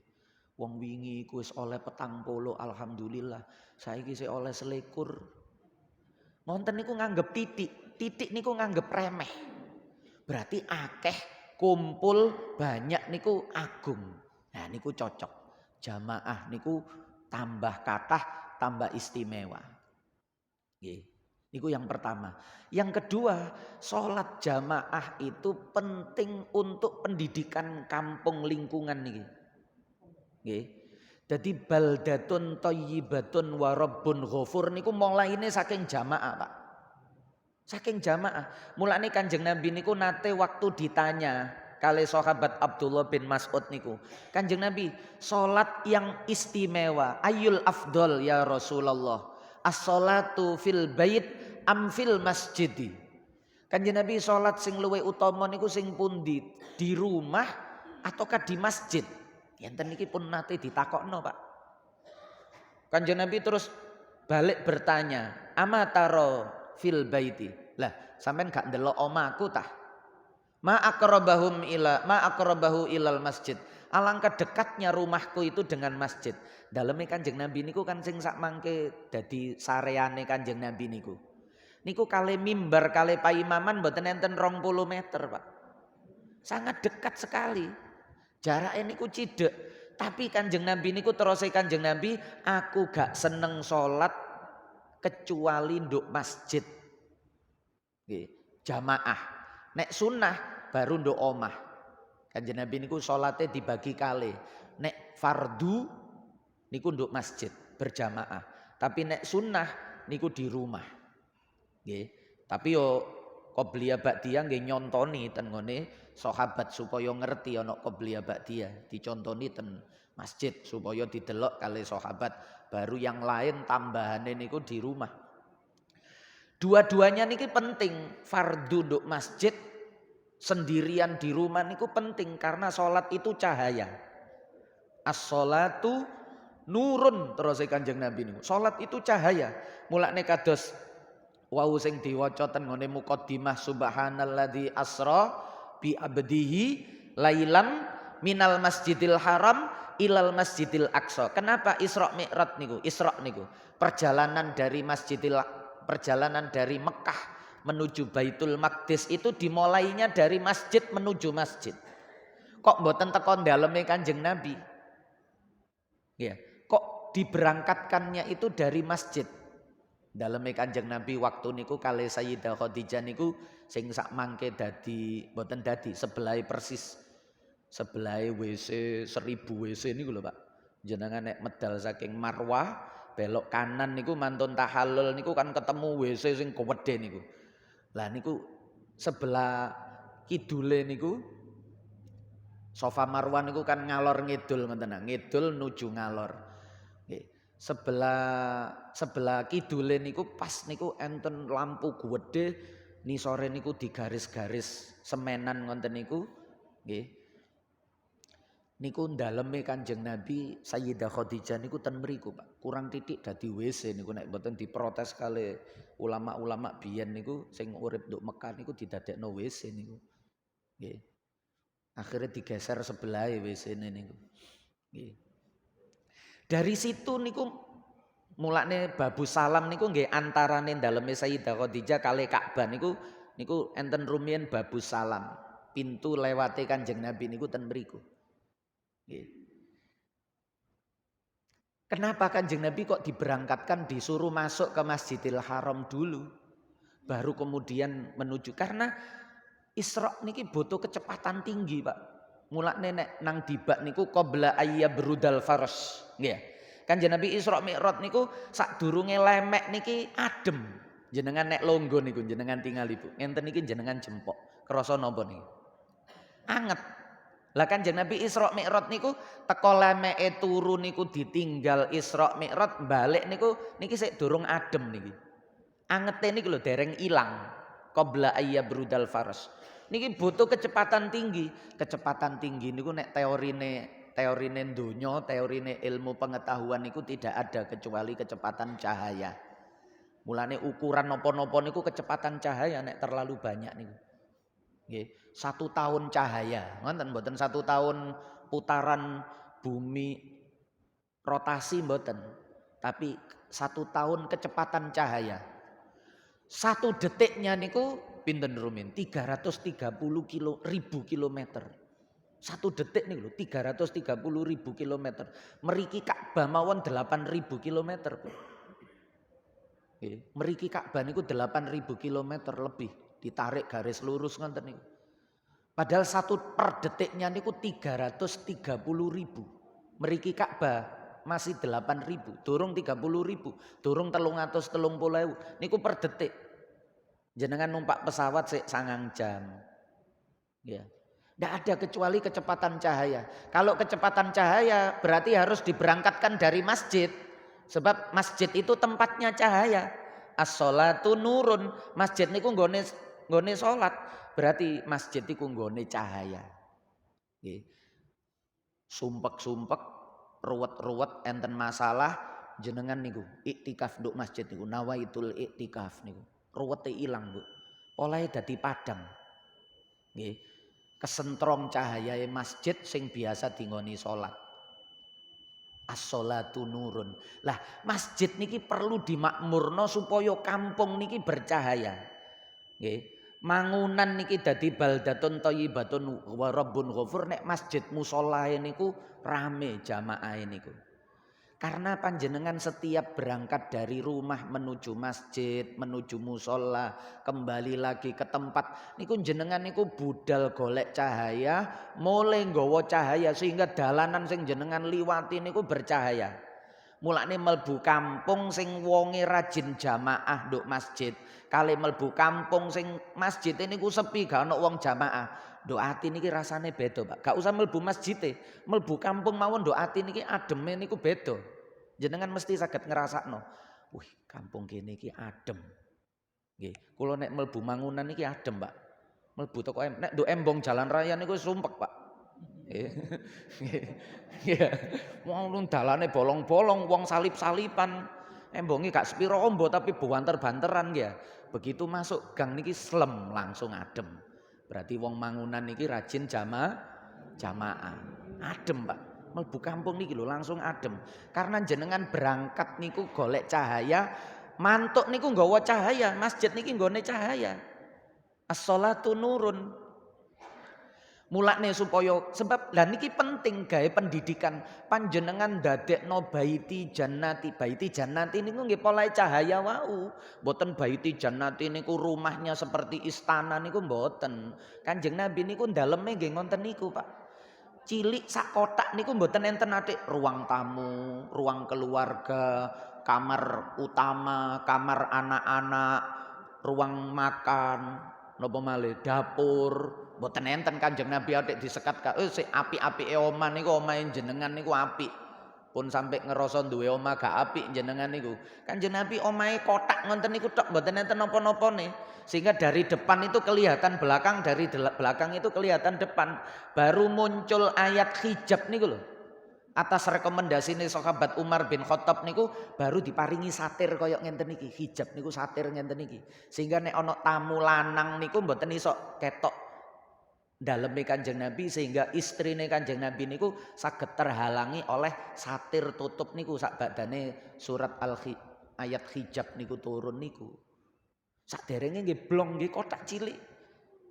Wong wingi iku wis oleh 40, alhamdulillah. Saiki sik oleh 21. Ngonten niku nganggep titik. Titik niku nganggep remeh. Berarti akeh kumpul banyak niku agung. Nah niku cocok. Jamaah niku tambah kathah, tambah istimewa. Nggih. Niku yang pertama. Yang kedua, sholat jamaah itu penting untuk pendidikan kampung lingkungan niki. Nggih. Jadi baldatun thayyibatun wa rabbun ghafur niku mulaine saking jamaah, Pak. Saking jamaah. Mulane Kanjeng Nabi niku nate waktu ditanya kali sahabat Abdullah bin Mas'ud niku. Kanjeng Nabi, salat yang istimewa, ayul afdol ya Rasulullah. As-salatu fil bait am fil masjid. Kanjeng Nabi salat sing luwih utama niku sing pundi? Di rumah ataukah di masjid? Enten niki pun nate ditakokno, Pak. Kanjeng Nabi terus balik bertanya, "Amataro fil baiti?" Lah, sampean gak ndelok omahku tah? Ma aqrabahu ilal masjid. Alangkah dekatnya rumahku itu dengan masjid. Daleme Kanjeng Nabi niku kan sing sak mangke dadi sareane Kanjeng Nabi niku. Niku kali mimbar kali paimaman mboten enten 20 meter, Pak. Sangat dekat sekali. Jaraknya niku cidek. Tapi Kanjeng Nabi niku terus Kanjeng Nabi, aku gak seneng sholat kecuali nduk masjid. Nggih, jamaah. Nek sunnah baru nduk omah. Kanjeng Nabi niku salate dibagi kali. Nek fardu niku nduk masjid berjamaah. Tapi nek sunnah niku di rumah. Nggih. Tapi yo qobliyah ba'diyah nggih nyontoni ten ngene sahabat supaya ngerti ana qobliyah ba'diyah, dicontoni ten masjid supaya didelok kali sahabat. Baru yang lain tambahane niku di rumah. Dua-duanya niki penting. Fardu nduk masjid, sendirian di rumah niku penting karena sholat itu cahaya. As-sholatu Nurun terus Kanjeng Nabi niku. Salat itu cahaya. Mulane kados wau sing diwaca ten ngene muqaddimah subhanalladzi asra bi abdihi lailan minal masjidil haram ilal masjidil aqsa. Kenapa Isra Mi'raj niku? Isra niku perjalanan dari Mekah menuju Baitul Maqdis itu dimulainya dari masjid menuju masjid. Kok mboten teko daleme Kanjeng Nabi? Ya, kok diberangkatkannya itu dari masjid? Daleme Kanjeng Nabi waktu niku kali Sayyidah Khadijah niku sing sak mangke dadi mboten dadi sebelah persis sebelah WC 1000 WC niku lho Pak. Jenengan nek medal saking Marwah belok kanan niku mantun tahallul niku kan ketemu WC sing gede niku. Lah niku sebelah kidule niku Sofa Marwah niku kan ngalor ngidul ngoten ngidul nuju ngalor. Nggih. Sebelah kidule niku pas niku enten lampu gede nisore niku digaris-garis semenan ngoten niku nggih. Niku ndaleme Kanjeng Nabi Sayyidah Khadijah niku ten mriku Pak. Kurang titik dadi WC niku nek mboten diprotes kali ulama-ulama biyen niku sing urip nduk Mekah niku didadekno WC niku. Nggih. Akhirnya digeser sebelah WC-ne niku. Nggih. Dari situ niku mulane babu salam niku nggih antarane daleme Sayyidah Khadijah kali Ka'bah niku enten rumiyin babu salam. Pintu lewate Kanjeng Nabi niku ten mriku. Nggih. Kenapa Kanjeng Nabi kok diberangkatkan disuruh masuk ke Masjidil Haram dulu baru kemudian menuju karena Isra niki butuh kecepatan tinggi, Pak. Mulane nek nang dibak niku qabla ayyabrudal faras. Nggih. Kanjeng Nabi Isra Mi'raj niku sadurunge lemek niki adem. Jenengan nek longgo niku jenengan tinggal Ibu. Ngenten niki jenengan jempok. Krasa napa niki? Anget. Lah Kanjeng Nabi Isra Mi'raj niku teko lemeke turu niku ditinggal Isra Mi'raj balik niku niki sik durung adem niki. Angete niki lho dereng ilang. Qabla ayyabrudal faras. Niki butuh kecepatan tinggi. Kecepatan tinggi niku nek teorine donya, teorine ilmu pengetahuan niku tidak ada kecuali kecepatan cahaya. Mulane ukuran napa-napa niku kecepatan cahaya nek terlalu banyak niku. Nggih, 1 tahun cahaya. Ngoten mboten 1 tahun putaran bumi rotasi mboten. Tapi 1 tahun kecepatan cahaya. 1 detiknya niku pinten rumin 330.000 kilometer. 1 detik nih lho 330.000 kilometer. Meriki Ka'bah mawon 8.000 kilometer. Meriki Ka'bah niku 8.000 kilometer lebih ditarik garis lurus ngoten niku. Padahal 1 per detiknya niku 330.000. Meriki Ka'bah masih 8.000, durung 30.000, durung 330.000 niku per detik. Jenengan numpak pesawat sik 9 jam. Ya. Tidak ada kecuali kecepatan cahaya. Kalau kecepatan cahaya berarti harus diberangkatkan dari masjid. Sebab masjid itu tempatnya cahaya. As-sholatu nurun. Masjid niku nggone salat. Berarti masjid niku nggone cahaya. Nggih. Sumpek-sumpek, ruwet-ruwet enten masalah jenengan niku iktikaf nduk masjid niku nawaitul iktikaf niku. Ruwete ilang, Bu. Olahe dadi padang. Nggih. Kesentrong cahayae masjid sing biasa dingoni salat. As-sholatu nurun. Lah, masjid niki perlu dimakmurno supaya kampung niki bercahaya. Nggih. Mangunan niki dadi baldatun thayyibatun wa rabbun ghafur nek masjid musolahe niku rame jamaahe niku. Karena panjenengan setiap berangkat dari rumah menuju masjid, menuju musola, kembali lagi ke tempat niku jenengan niku budal golek cahaya, mulai nggawa cahaya sehingga dalanan sing jenengan liwati niku bercahaya. Mulane melbu kampung sing wonge rajin jamaah nduk masjid, kali melbu kampung sing masjid niku sepi gak ono wong jamaah. Nduk ati niki rasane beda, Pak. Gak usah melbu masjid, melbu kampung mawon nduk ati niki ademe niku beda. Jenengan mesti saged ngrasakno. Wih, kampung kene iki adem. Nggih, kula nek melbu Mangunan niki adem, Pak. Melbu toko nek nduk Embong Jalan Raya niku sumpek, Pak. Ya, wong dalane bolong-bolong, wong salip-salipan. Embonge gak sepiro ombo tapi banter-banteran ya. Begitu masuk gang niki slem langsung adem. Berarti wong mangunan niki rajin jamaah. Adem, Pak. Mlebu kampung niki lho langsung adem. Karena jenengan berangkat niku golek cahaya, mantuk niku nggawa cahaya, masjid niki nggone cahaya. As-sholatu nurun. Mulane supaya sebab lah niki penting gawe pendidikan panjenengan dadekno baiti jannati niku nggih polahe cahaya wau. Mboten baiti jannati niku rumahnya seperti istana niku mboten. Kanjeng Nabi niku daleme nggih ngonten niku, Pak. Cilik sak kotak niku mboten enten ate ruang tamu, ruang keluarga, kamar utama, kamar anak-anak, ruang makan, napa malih dapur. Mboten enten Kanjeng Nabi atik disekat sik apik-apike omah niku omahe jenengan niku apik. Pun sampai ngerasa duwe omah gak apik jenengan niku. Kanjeng Nabi omahe kotak ngoten niku tok mboten enten napa-napane. Sehingga dari depan itu kelihatan belakang, dari belakang itu kelihatan depan. Baru muncul ayat hijab niku lho. Atas rekomendasi nih sahabat Umar bin Khattab niku baru diparingi satir koyok ngenten niki, hijab niku satir ngenten niki. Sehingga nek ana tamu lanang niku mboten iso ketok daleme Kanjeng Nabi, sehingga istrine Kanjeng Nabi niku saged terhalangi oleh satir tutup niku sak badane surat ayat hijab niku turun niku. Saderenge nggih blong nggih kotak cilik.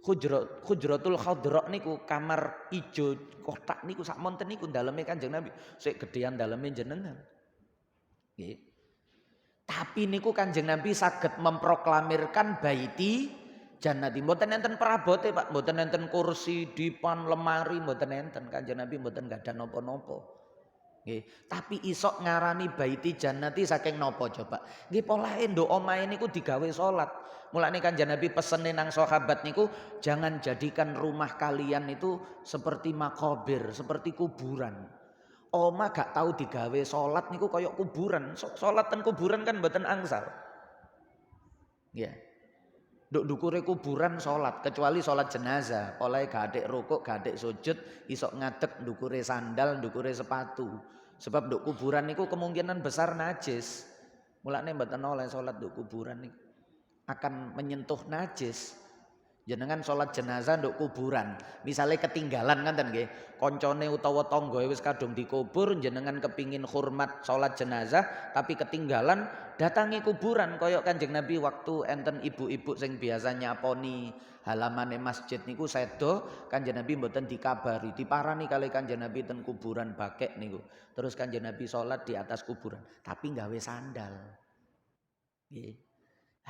Hujratul khadra niku kamar ijo kotak niku sak monten niku daleme Kanjeng Nabi. Sik gedean daleme jenengan. Nggih. Tapi niku Kanjeng Nabi saged memproklamirkan baiti jannati. Mboten enten perabote, Pak. Mboten enten kursi, dipan, lemari, mboten enten. Kanjeng Nabi mboten gadah napa-napa. Nggih, tapi isok ngarani baiti jannati saking napa coba? Nggih polahe nduk omahe niku digawe salat. Mulane Kanjeng Nabi pesene nang sahabat niku jangan jadikan rumah kalian itu seperti makobir, seperti kuburan. Omah gak tahu digawe salat niku koyok kuburan. Salat ten kuburan kan mboten angsal. Nggih. Nduk dukure kuburan salat, kecuali salat jenazah. Oleh gak adek rukuk, gak adek sujud, isok ngadeg dukure sandal, dukure sepatu. Sebab nduk kuburan niku kemungkinan besar najis. Mulane mboten oleh salat nduk kuburan niku. Akan menyentuh najis. Jenengan salat jenazah nduk kuburan, misalnya ketinggalan ngoten nggih, koncone utawa tanggae wis kadung dikubur, jenengan kepingin hormat salat jenazah tapi ketinggalan, datangi kuburan kaya Kanjeng Nabi waktu enten ibu-ibu sing biasa nyaponi halamane masjid niku sedo, Kanjeng Nabi mboten dikabari, diparani kali Kanjeng Nabi ten kuburan bakek niku. Terus Kanjeng Nabi salat di atas kuburan, tapi nggawe sandal. Nggih.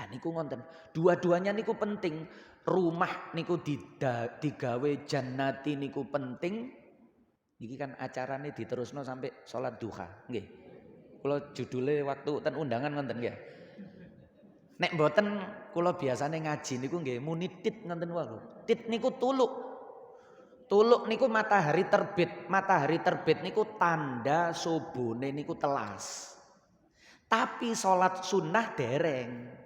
Nah niku ngonten, dua-duanya niku penting. Rumah niku digawe jannati niku penting. Niki kan acarane diterusno sampai sholat duha, nggih. Kula judule waktu ten undangan ngonten nggih. Nek mboten kula biasane ngaji niku nggih muni tit ngonten wae. Tit niku tuluk. Tuluk niku matahari terbit. Matahari terbit niku tanda subune niku telas. Tapi sholat sunnah dereng.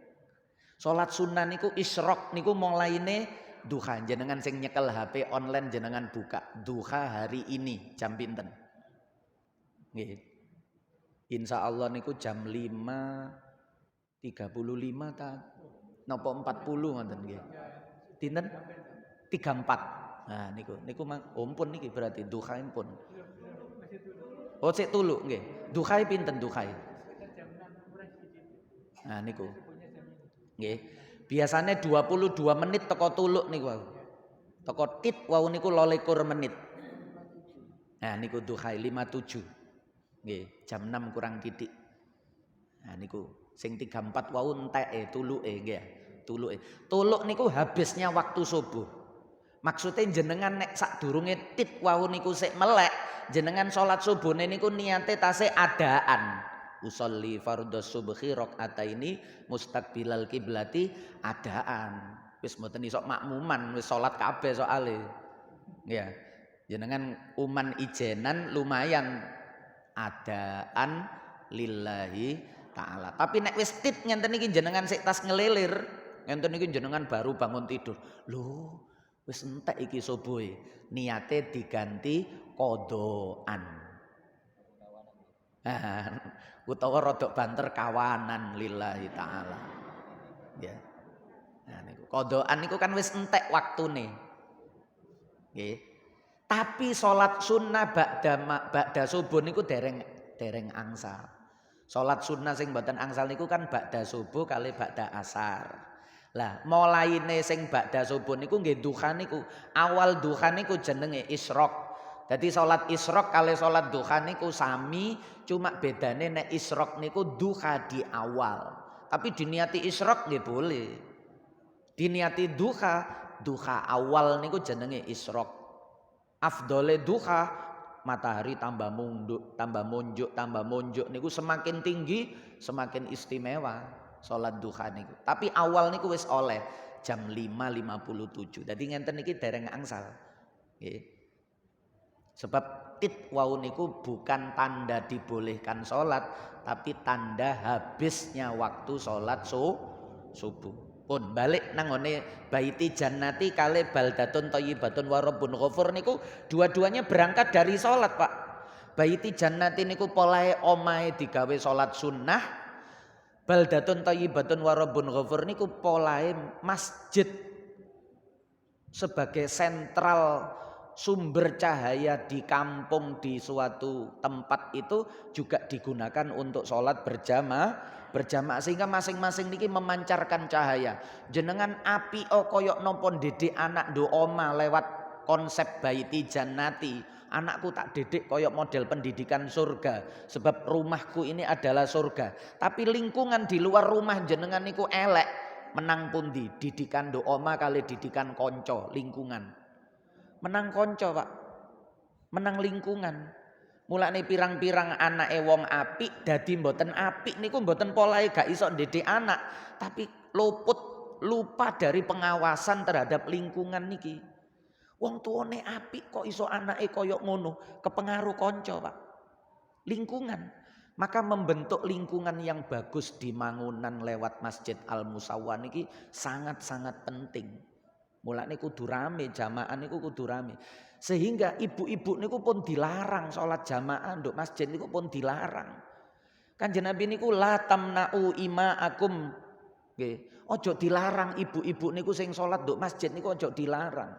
Salat sunnah niku isyraq niku mulaine duha. Jenengan sing nyekel HP online jenengan buka duha hari ini jam pinten? Nggih. Insyaallah niku jam 5.35 ta napa 40 ngoten nggih. Dinten 34. Nah niku ampun niki berarti duha pun. Oh sik tuluk nggih. Duha pinten duha? Nah niku. Nggih. Biasane 22 menit teko tuluk niku wau. Teko tit wau niku 12 menit. Nah niku duha 57. Nggih, jam 6 kurang titik. Nah niku sing 34 wau enteke tuluke nggih. Tuluke. Tuluk niku habisnya waktu subuh. Maksudnya jenengan nek sadurunge tit wau niku sik melek, jenengan salat subuhne niku niate tasih adaan. Usolli fardhos subhi rakaataini mustaqbilal kiblati adaan. Wis mboten iso makmuman, wis salat kabeh soale. Ya. Jenengan uman ijenan lumayan adaan lillahi taala. Tapi nek wis tit ngenten iki jenengan sik tas ngelilir, ngenten iki jenengan baru bangun tidur. Loh, Wis entek iki subuhe, niate diganti qadaan. Utawa rodok banter kawanan lillahi taala. Ya. Nah niku qadaan niku kan wis entek waktune. Nggih. Tapi salat sunnah ba'da subuh niku dereng angsal. Salat sunnah sing mboten angsal niku kan ba'da subuh kali ba'da asar. Lah mulaine sing ba'da subuh niku nggih duha niku. Awal duha niku jenenge isyraq. Dadi salat isyraq kali salat duha niku sami, cuma bedane nek isyraq niku duha di awal. Tapi diniati isyraq nggih boleh. Diniati duha awal niku jenenge isyraq. Afdole duha matahari tambah munduk, tambah munjuk niku semakin tinggi semakin istimewa. Salat duha niku. Tapi awal niku wis oleh jam 5.57. Dadi ngenten iki dereng angsal. Nggih. Sebab tit wau niku bukan tanda dibolehkan salat, tapi tanda habisnya waktu salat subuh. Pun balik nang ngene baiti jannati kali baldatun thayyibatun wa rabbun ghafur niku dua-duanya berangkat dari salat, Pak. Baiti jannati niku polahe omahe digawe salat sunnah. Baldatun thayyibatun wa rabbun ghafur niku polahe masjid sebagai sentral sumber cahaya di kampung di suatu tempat itu juga digunakan untuk sholat berjamaah sehingga masing-masing niki memancarkan cahaya. Jenengan api koyok nopo didik anak do oma lewat konsep baiti jannati. Anakku tak didik koyok model pendidikan surga. Sebab rumahku ini adalah surga. Tapi lingkungan di luar rumah jenengan niku elek. Menang pundi didikan do oma kali didikan konco lingkungan. Menang konco, Pak. Menang lingkungan. Mulane pirang-pirang anake wong apik dadi mboten apik niku mboten polahe gak iso ndidik anak, tapi lupa dari pengawasan terhadap lingkungan niki. Wong tuane apik kok iso anake koyok ngono, kepengaruh konco, Pak. Lingkungan. Maka membentuk lingkungan yang bagus di Mangunan lewat Masjid Al-Musawwa niki sangat-sangat penting. Mulane kudu rame, jamaah niku kudu rame. Sehingga ibu-ibu niku pun dilarang salat jamaah nduk masjid niku pun dilarang. Kanjeng Nabi niku la tamna'u ima'akum. Nggih, ojo dilarang ibu-ibu niku sing salat nduk masjid niku ojo dilarang.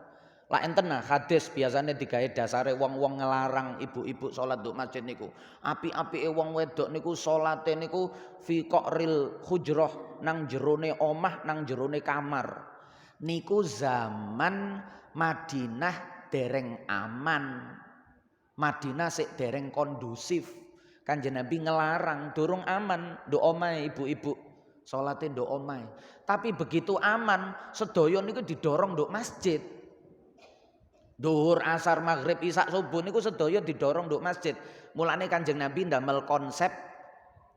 Lah enten nah hadis biasanya digawe dasare wong-wong ngelarang ibu-ibu salat nduk masjid niku. Apik-apike wong wedok niku salate niku fi qa'ril hujrah nang jerone omah nang jerone kamar. Niku zaman Madinah dereng aman. Madinah sik dereng kondusif. Kanjeng Nabi ngelarang durung aman nduk omahe ibu-ibu salate nduk omahe. Tapi begitu aman sedaya niku didorong nduk masjid. Duhur, asar, maghrib, isya, subuh niku sedaya didorong nduk masjid. Mulane Kanjeng Nabi ndamel konsep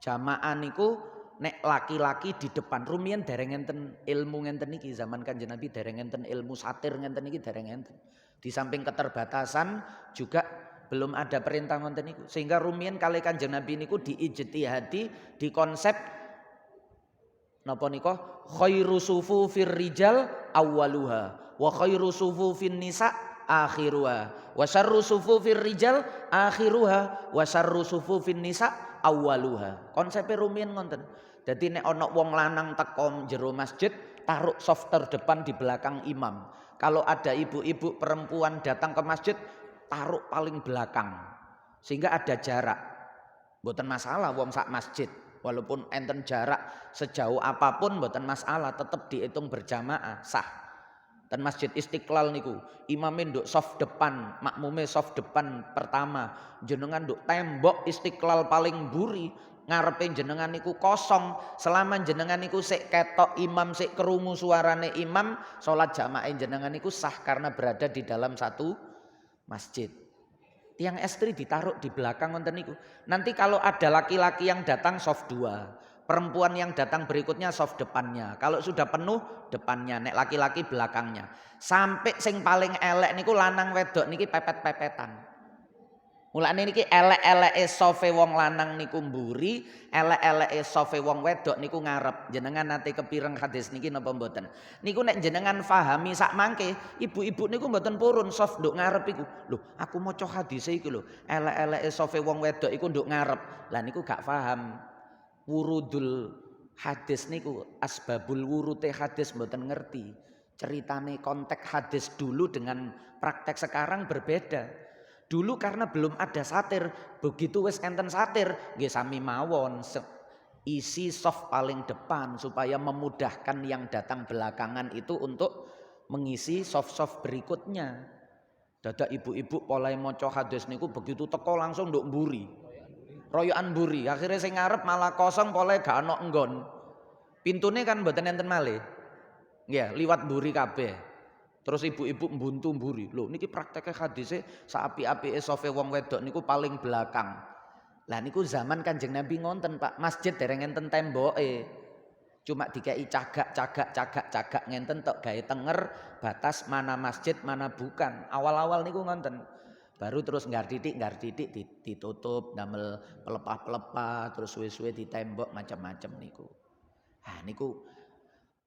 jamaah niku nek laki-laki di depan. Rumiyin dereng enten ilmu ngenten niki zaman Kanjeng Nabi dereng enten ilmu satir ngenten niki dereng enten. Di samping keterbatasan juga belum ada perintah ngenten niku. Sehingga rumiyin kali Kanjeng Nabi niku diijtihadi di konsep napa nika khairu sufufir rijal awwaluha wa khairu sufufin nisa akhiruha wa syarru sufufir rijal akhiruha wa syarru sufufin nisa awwaluha. Konsepe rumiyin ngoten. Dadi nek ana wong lanang teko jero masjid, taruh soft terdepan di belakang imam. Kalau ada ibu-ibu perempuan datang ke masjid, taruh paling belakang. Sehingga ada jarak. Mboten masalah wong sak masjid. Walaupun enten jarak sejauh apapun mboten masalah, tetap dihitung berjamaah sah. Dan Masjid Istiqlal niku imame nduk soft depan, makmume soft depan pertama, jenengan nduk tembok Istiqlal paling mburi, ngarepe jenengan niku kosong. Selama jenengan niku sik ketok imam, sik krungu suarane imam, salat jamaah jenengan niku sah karena berada di dalam satu masjid. Tiang estri ditaruh di belakang wonten niku. Nanti kalau ada laki-laki yang datang soft 2, perempuan yang datang berikutnya soft depannya. Kalau sudah penuh depannya, nek laki-laki belakangnya. Sampai sing paling elek niku lanang wedok niki pepet-pepetan. Mulane niki elek-eleke sofe wong lanang niku mburi, elek-eleke sofe wong wedok niku ngarep. Jenengan nate kepireng hadis niki napa mboten? Niku nek jenengan fahami sak mangke, ibu-ibu niku mboten purun sof nduk ngarep iku. Lho, aku maca hadise iki lho, elek-eleke sofe wong wedok iku nduk ngarep. Lah niku gak paham. Wurudul hadis niku asbabul wurute hadis mboten ngerti. Ceritane konteks hadis dulu dengan praktek sekarang berbeda. Dulu karena belum ada satir, begitu wis enten satir, nggih sami mawon isi soft paling depan supaya memudahkan yang datang belakangan itu untuk mengisi soft berikutnya. Dadak ibu-ibu polai maca hadis niku begitu teko langsung nduk mburi. Royokan mburi, akhirnya sing ngarep malah kosong polai gak ana enggon. Pintune kan mboten enten malih. Nggih, liwat mburi kabeh. Terus ibu-ibu mbuntu mburi. Loh niki prakteknya hadisnya saapi-apike sofe wong wedok niku paling belakang. Lah niku zaman Kanjeng Nabi ngonten Pak, masjid dereng enten temboke. Cuma dikai cagak ngenten tok gawe tenger batas mana masjid mana bukan. Awal-awal niku ngonten. Baru terus nggar titik ditutup damel pelepah-pelepah terus suwe-suwe ditembok macam-macam niku. Ah niku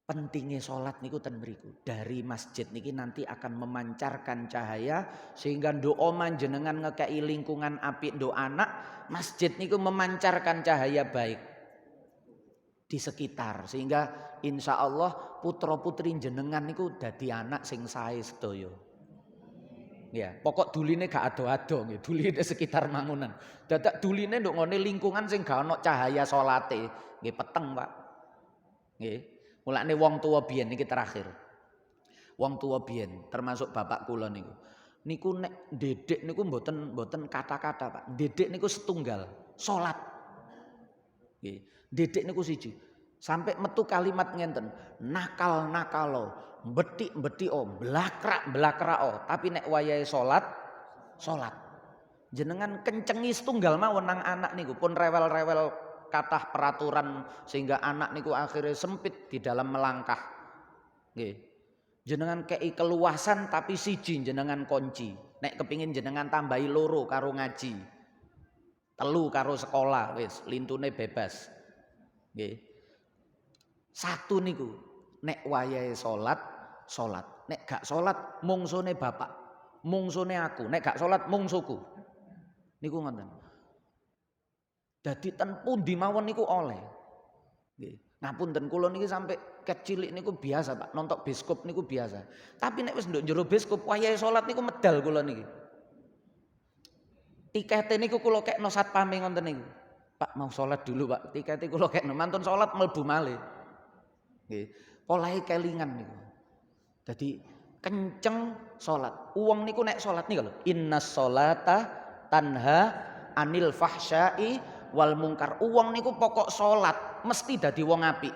pentingnya sholat niku ten mriku. Dari masjid niki nanti akan memancarkan cahaya sehingga doa jenengan ngekei lingkungan apik do anak, masjid niku memancarkan cahaya baik di sekitar sehingga insya Allah putra putri jenengan niku dadi anak sing sae sedaya. Ya, pokok duline gak ado-ado nggih, duline sekitar mangunan. Dadak duline nduk ngene lingkungan sing gak ono cahaya salate, nggih peteng, Pak. Nggih. Mulane wong tua biyen niki terakhir. Wong tua biyen termasuk bapak kula niku. Niku nek ndedek niku mboten kata-kata, Pak. Ndedek niku setunggal, salat. Nggih. Ndedek niku siji. Sampai metu kalimat ngenten, nakal-nakalo, betik-betiko, blakrak-blakrako, tapi nek wayahe salat. Jenengan kencengi setunggal mawon nang anak niku pun rewel-rewel kathah peraturan sehingga anak niku akhirnya sempit di dalam melangkah. Nggih. Jenengan kei keluasan tapi siji jenengan kunci. Nek kepingin jenengan tambahi loro karo ngaji. Telu karo sekolah wis lintune bebas. Nggih. Satu niku nek wayahe salat. Nek gak salat mungsune bapak, mungsune aku. Nek gak salat mungsuku. Niku ngoten. Dadi ten pundi mawon niku oleh. Nggih. Ngapunten kula niki sampai kecilik niku biasa, Pak. Nonton bioskop niku biasa. Tapi nek wis nduk njero bioskop wayahe salat niku medal kula niki. Tikete niku kula kekno satpame ngoten niku. Pak mau salat dulu, Pak. Tikete kula kekno mantun salat mlebu malih. Nggih. Polahe kelingan niku. Dadi kenceng salat. Wong niku nek salat niku lho, innas sholata tanha anil fahsya'i wal mungkar. Uang niku pokok salat mesti dadi wong apik.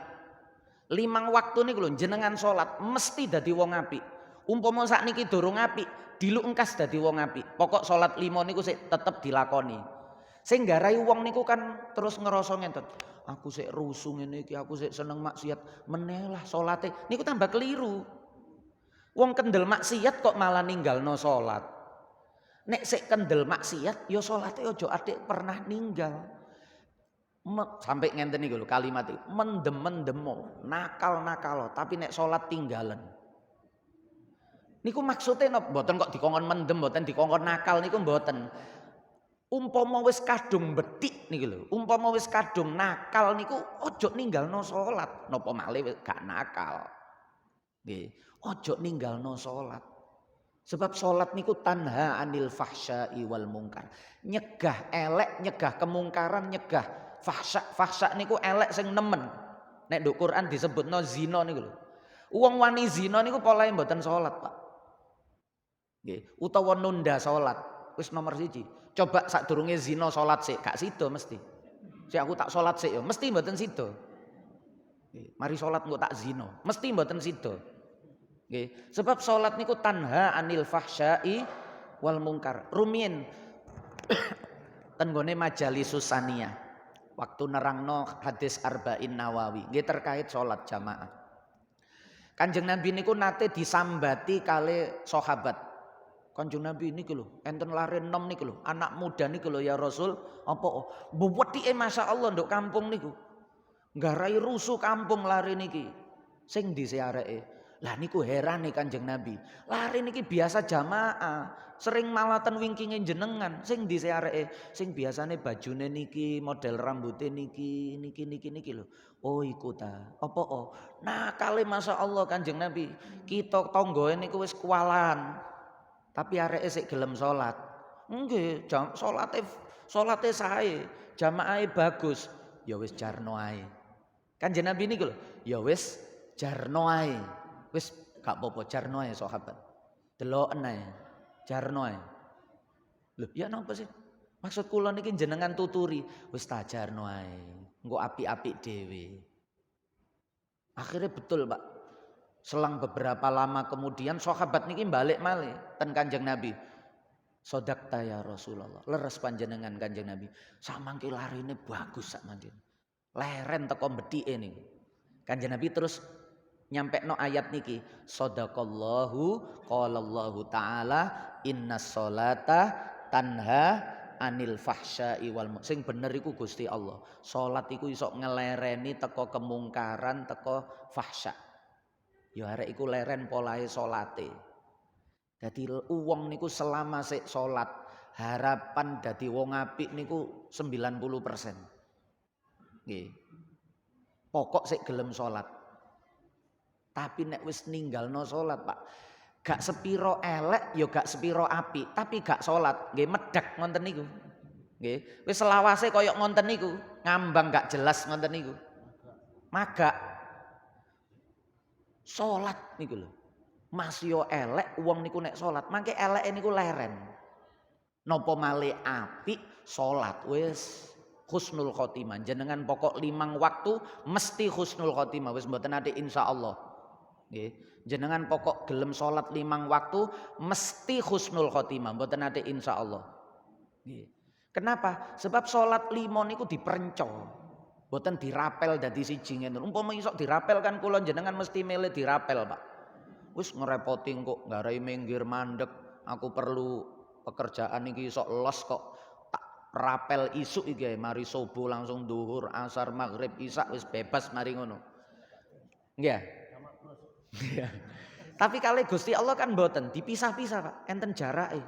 5 waktu niku lho jenengan salat mesti dadi wong apik. Umpama sakniki durung apik, diluk engkas dadi wong apik. Pokok salat 5 niku sik tetep dilakoni. Sing garai wong niku kan terus ngerasa ngenten. Aku sik rusuh ngene iki, aku sik seneng maksiat, menelah salate. Niku tambah keliru. Wong kendel maksiat kok malah ninggalno salat. Nek sik kendel maksiat ya salate aja adik pernah ninggal. Sampai ngenten niku lho kalimat iki mendem-mendemo, nakal-nakalo, tapi nek salat tinggalan. Niku maksude napa? Mboten kok dikongkon mendem, mboten dikongkon nakal niku mboten. Umpama wis kadung betik niku lho, umpama wis kadung nakal niku aja ninggalno salat. Napa malih gak nakal. Nggih, aja ninggalno salat. Sebab salat niku tanha anil fahsya'i wal mungkar. Nyegah elek, nyegah kemungkaran, nyegah fahsya niku elek sing nemen. Nek nduk Quran disebutno zina niku lho. Wong wani zina niku polahe mboten salat, Pak. Nggih, utawa nunda salat. Wis nomor 1. Coba sadurunge zina salat sik, gak sida mesti. Sik aku tak salat sik ya, mesti mboten sida. Nggih, mari salat engko tak zina, mesti mboten sida. Nggih, sebab salat niku tanha anil fahsya'i wal mungkar. Rumiyin ten gone majalisus saniyah. Waktu nerangno hadis Arba'in Nawawi, nggih terkait salat jamaah. Kanjeng Nabi niku nate disambati kali sahabat. Kanjeng Nabi niki lho, enten lare enom niki lho, anak muda niki lho ya Rasul, apa wedhike masyaallah nduk kampung niku. Nggarai rusuh kampung lare niki. Sing ndi areke? Lah niku herane Kanjeng Nabi. Lare niki biasa jamaah, sering malaten wingkinge jenengan. Sing ndi areke? Sing biasane bajune niki, model rambute niki lho. Oh iku ta. Apa Nah kali masyaallah Kanjeng Nabi. Kita tanggoe niku wis kuwalahan. Tapi areke sik gelem salat. Nggih, salate sae, jamaahe bagus. Ya wis jarno ae. Kanjeng Nabi niku lho, ya wis jarno ae. Wis gak apa-apa jarno ae sahabat. Deloken ae. Jarno ae. Lho, ya napa sih? Maksud kula niki jenengan tuturi, wis ta jarno ae. Engko apik-apik dhewe. Akhirnya betul, Pak. Selang beberapa lama kemudian sahabat niki balik malih ten Kanjeng Nabi. Sodakta ya Rasulullah. Leres panjenengan Kanjeng Nabi. Samangke larine bagus sak mangke. Leren teko bedhike niku. Kanjeng Nabi terus nyampekno ayat niki. Sadaqallahu qalallahu ta'ala innas sholata tanha anil fahsya'i wal sing bener iku Gusti Allah. Salat iku iso ngelereni teko kemungkaran, teko fahsya. Ya arek iku leren polahe salate. Dadi wong niku selama sik salat, harapan dadi wong apik niku 90%. Nggih. Pokok sik gelem salat. Tapi nek wis ninggalno salat, Pak, gak sepiro elek ya gak sepiro apik, tapi gak salat, nggih medhek ngoten niku. Nggih, wis selawase kaya ngonten niku, ngambang gak jelas ngoten niku. Magak salat niku lho. Mas yo elek wong niku nek salat, mangke eleke niku leren. Napa malih apik salat wis husnul khotimah. Jenengan pokok 5 waktu mesti husnul khotimah wis mboten ate insyaallah. Nggih. Jenengan pokok gelem salat 5 waktu mesti husnul khotimah, mboten ate insyaallah. Nggih. Kenapa? Sebab salat 5 niku diperenco. Boten dirapel dadi siji ngene. Umpama iso dirapel kan kula jenengan mesti milih dirapel, Pak. Wis ngerepoti kok ngarai minggir mandek. Aku perlu pekerjaan iki iso los kok. Tak rapel isuk iki mari subuh langsung duhur, asar, maghrib, isya wis bebas mari ngono. Nggih. Iya. Tapi kali Gusti Allah kan boten dipisah-pisah, Pak. Enten jarake.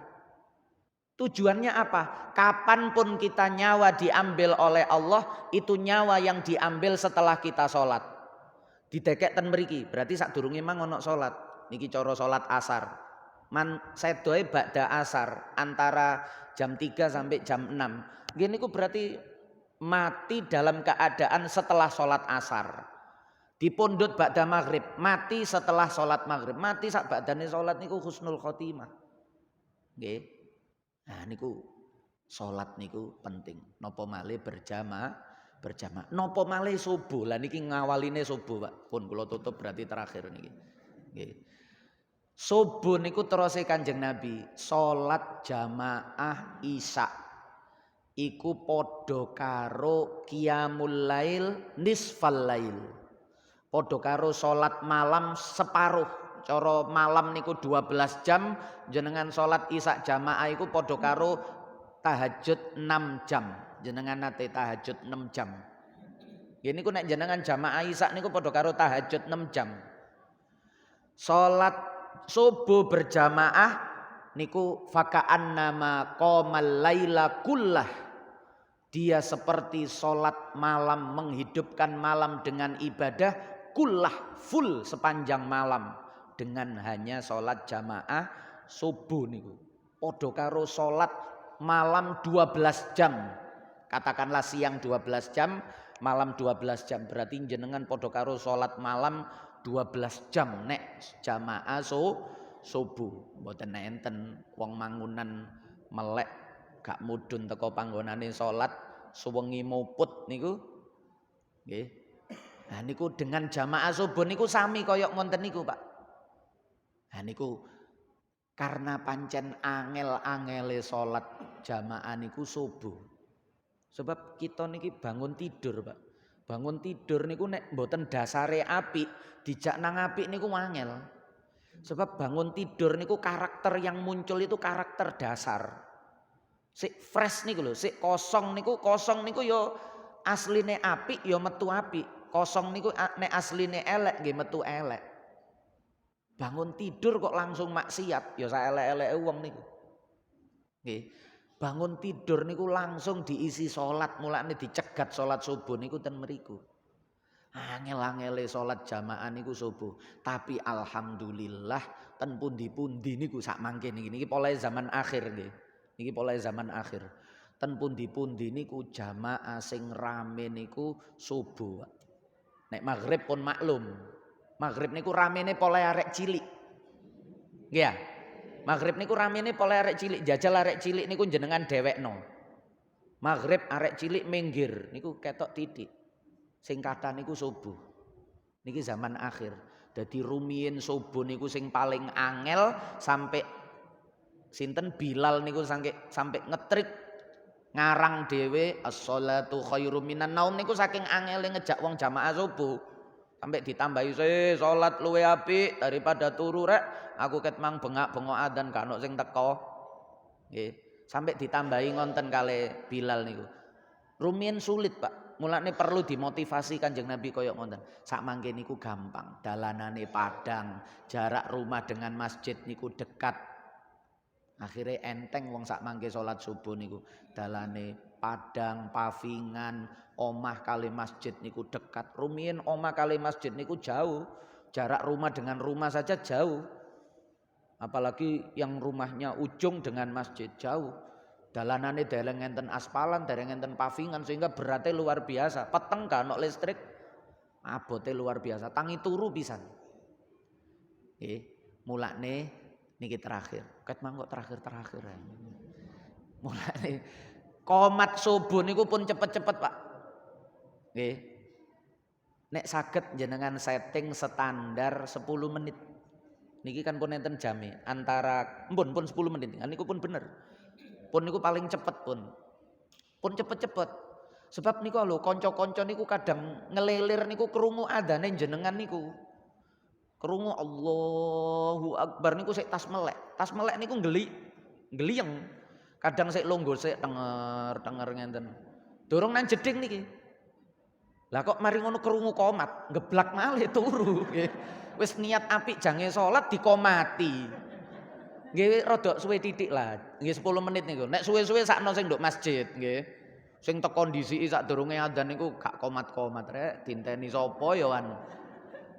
Tujuannya apa? Kapanpun kita nyawa diambil oleh Allah, itu nyawa yang diambil setelah kita sholat. Didekek ten mriki, berarti sadurunge mang ono sholat. Niki cara sholat asar. Man sedoe ba'da asar antara jam 3 sampai jam 6. Gini ku berarti mati dalam keadaan setelah sholat asar. Dipundhut ba'da maghrib, mati setelah sholat maghrib. Mati sak ba'dane sholat niku husnul khotimah. Nggih. Nah niku salat niku penting. Napa malih berjamaah. Napa malih subuh. Lah niki ngawaline subuh, Pak. Pun kula tutup berarti terakhir niki. Nggih. Subuh niku teruse Kanjeng Nabi, salat jamaah isya. Iku padha karo qiyamul lail nisfal lail. Padha karo salat malam separuh. Cara malam niku 12 jam, jenengan salat isya jamaah iku padha karo tahajud 6 jam. Jenengan nate tahajud 6 jam. Ya niku nek jenengan jamaah isya niku padha karo tahajud 6 jam. Salat subuh berjamaah niku faka'annama qamal laila kullah. Dia seperti salat malam, menghidupkan malam dengan ibadah kullah, full sepanjang malam. Dengan hanya sholat jamaah subuh niku. Padha karo sholat malam 12 jam. Katakanlah siang 12 jam, malam 12 jam. Berarti jenengan padha karo sholat malam 12 jam nek jamaah subuh. Mboten enten wong mangunan melek gak mudhun teko panggonane sholat suwengi muput niku. Nggih. Nah niku dengan jamaah subuh niku sami kaya ngonten niku, Pak. Nah niku karena pancen angel-angele salat jamaah niku subuh. Sebab kita niki bangun tidur, Pak. Bangun tidur niku nek mboten dasare apik, dijak nang apik niku angel. Sebab bangun tidur niku karakter yang muncul itu karakter dasar. Sik fresh niku lho, sik kosong niku yo asline apik yo metu apik. Kosong niku nek asline elek nggih metu elek. Bangun tidur kok langsung maksiat ya saelek-eleke wong niku. Nggih. Bangun tidur niku langsung diisi salat, mulane dicegat salat subuh niku ten mriku. Angel-angele salat jamaah niku subuh. Tapi alhamdulillah ten pundi-pundi niku sak mangke niki polahe zaman akhir nggih. Niki polahe zaman akhir. Ten pundi-pundi niku jamaah sing rame niku subuh. Nek maghrib pun maklum. Maghrib niku ramene polahe arek cilik. Nggih ya. Maghrib niku ramene polahe arek cilik, jajal arek cilik niku jenengan dhewekno. Maghrib arek cilik minggir niku ketok titik. Singkatan niku subuh. Niki zaman akhir. Dadi rumiyin subuh niku sing paling angel sampai sinten Bilal niku sampai ngetrik ngarang dhewe as-sholatu khairum minan naum niku saking angele ngejak wong jamaah subuh. Sampai ditambahi salat luwe apik daripada turu rek aku ket mang bengak-bengok adzan gak ono sing teko. Nggih. Sampai ditambahi ngonten kali Bilal niku. Rumiyin sulit, Pak. Mulane perlu dimotivasi Kanjeng Nabi koyok ngoten. Sak mangke niku gampang, dalanane padang, jarak rumah dengan masjid niku dekat. Akhirnya enteng wong sak mangke salat subuh niku. Dalane padang, pavingan, omah kali masjid niku dekat. Rumiyin omah kali masjid niku jauh. Jarak rumah dengan rumah saja jauh. Apalagi yang rumahnya ujung dengan masjid jauh. Dalanane dereng ngenten aspalan, dereng ngenten pavingan sehingga beratnya luar biasa. Peteng gak ono listrik, abote luar biasa. Tangi turu pisan. Mulane niki terakhir. Ket mangkok terakhir. Mulane qomat subuh niku pun cepet-cepet, Pak. Nggih. Nek saged jenengan setting standar 10 menit. Niki kan pun enten jame antara pun 10 menit. Niku pun bener. Pun niku paling cepet pun cepet-cepet. Sebab niku lho kanca-kanca niku kadang ngelilir niku krungu adzane jenengan niku. Krungu Allahu Akbar niku sik tas melek niku ngeliyeng. Kadang sik longgo sik tenger ngenten. Durung nang jeding niki. Lah kok mari ngono krungu qomat, ngeblak malih turu nggih. Wis niat apik jange salat dikomati. Nggih rada suwe titik lah. Nggih 10 menit niku. Nek suwe-suwe sakno sing nduk masjid nggih. Sing teko ndisiki sadurunge adzan niku gak komat-komat rek, dinteni sapa ya wan.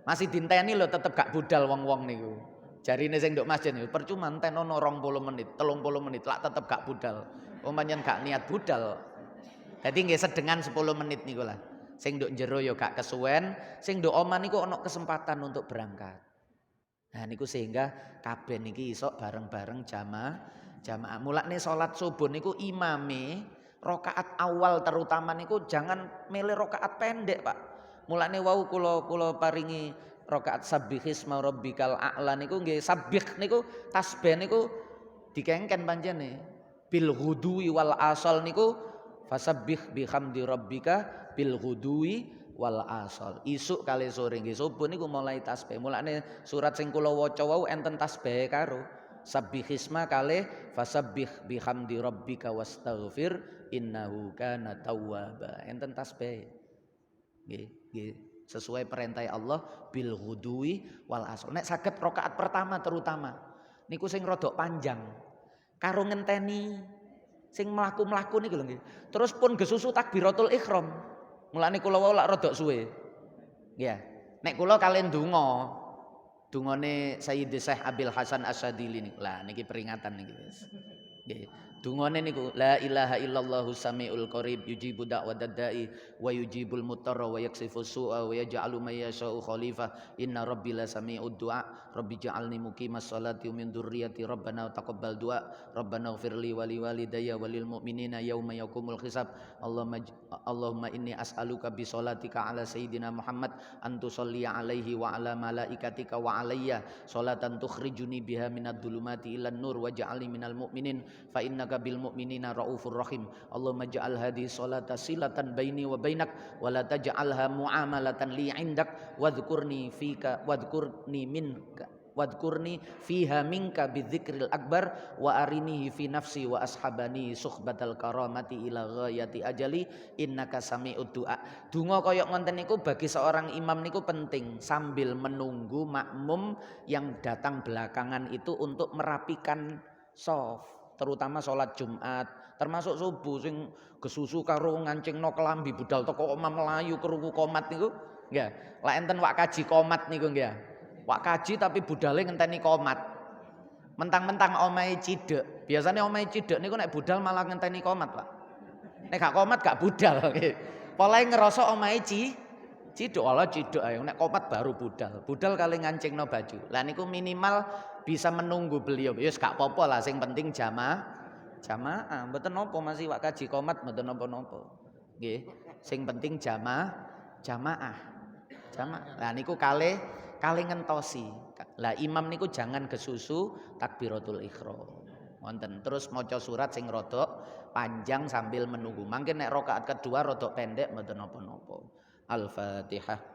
Masih dinteni lho tetep gak budal wong-wong niku. Jarine sing nduk masjid niku percuma entenono 20 menit, 30 menit lak tetep gak budal. Wong pancen gak niat budal. Dadi nggih sedengan 10 menit niku lah. Sing nduk jero ya gak kesuwen, sing nduk omah niku ana kesempatan untuk berangkat. Nah niku sehingga kabeh niki iso bareng-bareng jamaah. Mulane salat subuh niku imame rakaat awal terutama niku jangan milih rakaat pendek, Pak. Mulane wau kula paringi rakaat sabbihisma rabbikal a'la niku nggih sabbih niku tasbih niku dikengken pancene. Bil ghudwi wal asal niku fasabbih bihamdi rabbika bil ghudwi wal asal. Isuk kali sore nggih subuh niku mulai tasbih. Mulane surat sing kula waca wau enten tasbih karo sabbihisma kali fasabbih bihamdi rabbika wastaghfir innahu kana tawwaba. Enten tasbih. Nggih, sesuai perintah Allah bil ghudwi wal asal. Nek saged rakaat pertama terutama niku sing rada panjang. Karo ngenteni sing mlaku-mlaku niku lho nggih. Terus pun gesusu takbiratul ihram. Mulane kula wau lak rada suwe. Nggih. Nek kula kalian donga. Dungane Sayyidi Syekh Abil Hasan Asyadzili niku. Lah niki peringatan niki wis. Nggih. Dungane niku la ilaha illallahu samiul qarib yujibu da'watad da'i wa yujibul mutarra wa yaksifus su'a wa yaj'alu may yasha'u khalifah inna rabbi la sami'ud du'a rabbi ja'alni muqimas sholati wa min dzurriyyati rabbana taqabbal du'a rabbana ighfirli wa li walidayya wa lil mu'minina yauma yaqumul hisab Allahumma inni as'aluka bi sholatika ala sayyidina Muhammad an tusalli alaihi wa ala malaikatika wa alayya sholatan tukhrijuni biha minad dhulumati ilan nur wa ja'alni minal mu'minin fa innaka bil mu'minina raufur rahim Allahumma ja'al hadhihi sholata silatan baini wa bainak wa la taj'alha mu'amalatan li 'indak wadhkurni fika wadhkurni minka wadkurni fiha minka bidzikril akbar wa arinihi fi nafsi wa ashabani sukhbatal karamati ila ghayati ajali innaka sami'ud du'a. Donga kaya ngoten niku bagi seorang imam niku penting sambil menunggu makmum yang datang belakangan itu untuk merapikan shaf, terutama sholat Jumat, termasuk subuh sing gesusu karo ngancingno kelambi budal teko omah melayu krungu qomat niku nggih. Lah enten wak kaji qomat niku nggih. Wak kaji tapi budale ngenteni qomat. Mentang-mentang omahe cidek. Biasanya omahe cidek niku nek budal malah ngenteni qomat, Pak. Nek gak qomat gak budal nggih. Polahe ngerasa omahe cidek wala cidek ae nek qomat baru budal. Budal kali ngancingno baju. Lah niku minimal bisa menunggu beliau. Ya wis gak apa-apa lah sing penting jamaah, mboten napa masih wak kaji qomat mboten napa-napa. Nggih, sing penting jamaah. Lah niku kalih ngentosi. Lah imam niku jangan gesusu takbiratul ihram. Wonten terus maca surat sing rada panjang sambil menunggu. Mangke nek rakaat kedua rada pendek mboten napa-napa. Al-Fatihah.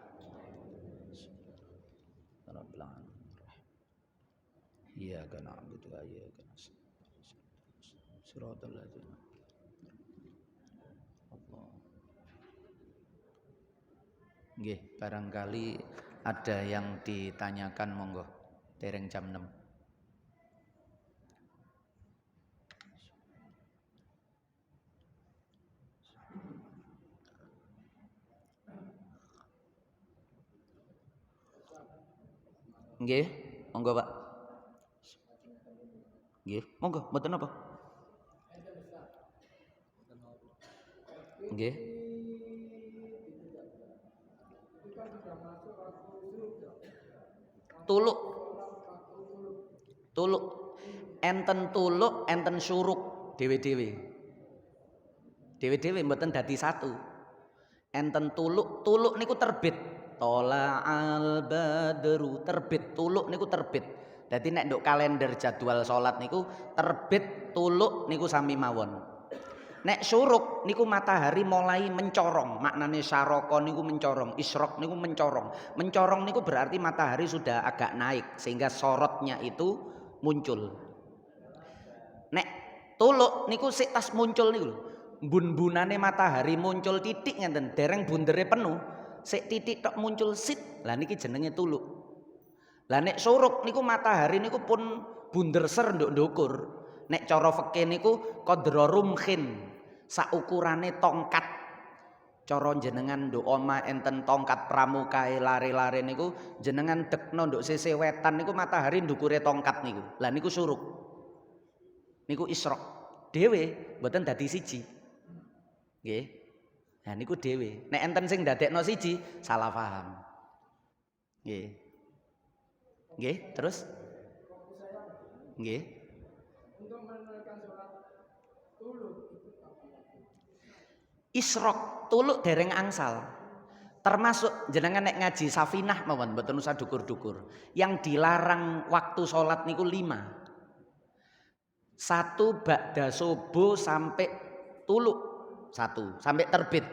Iyyaka na'budu wa iyyaka nasta'in. Shiratal ladzina Allah. Nggih, barangkali ada yang ditanyakan monggo. Dereng jam 6. Nggih, monggo Pak. Nggih, monggo mboten apa. Nggih. Tuluk. Enten tuluk, enten syuruk dhewe-dhewe. Dhewe-dhewe mboten dadi satu. Enten tuluk niku terbit. Tola'al badru terbit, tuluk niku terbit. Dadi nek nduk kalender jadwal salat niku terbit tuluk niku sami mawon. Nek syuruk niku matahari mulai mencorong, maknane syaroko niku mencorong, isyraq niku mencorong. Mencorong niku berarti matahari sudah agak naik sehingga sorotnya itu muncul. Nek tuluk niku sik tas muncul niku lho. Bun-bunane matahari muncul titik ngenten, dereng bundere penuh. Sik titik tok muncul sit. Lah niki jenenge tuluk. Lah nek syuruk niku matahari niku pun bunder ser nduk ndukur. Nek cara fikih niku qadra rumkhin, saukurane tongkat. Cara jenengan nduk omah enten tongkat pramukae lare-lare niku jenengan dekno nduk sisih wetan niku matahari ndukure tongkat niku. Lah niku syuruk. Niku isyraq. Dhewe mboten dadi siji. Nggih. Nah niku dhewe. Nek enten sing ndadekno siji salah paham. Nggih. Nggih, terus? Nggih. Untuk menunaikan salat tuluk isyraq, tuluk dereng angsal. Termasuk jenengan nek ngaji safinah mawon mboten usah dukur-dukur. Yang dilarang waktu salat niku 5. 1 ba'da subuh sampai tuluk. 1 sampai terbit.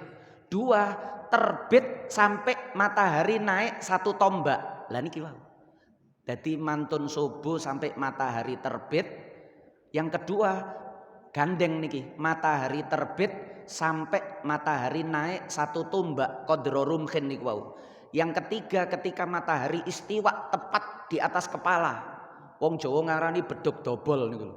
2 terbit sampai matahari naik 1 tombak. Lah niki wae. Dadi mantun subuh sampai matahari terbit. Yang kedua gandeng niki, matahari terbit sampai matahari naik 1 tombak qadra rumkhin niku wau. Yang ketiga ketika matahari istiwa tepat di atas kepala. Wong Jawa ngarani bedog dobol niku lho.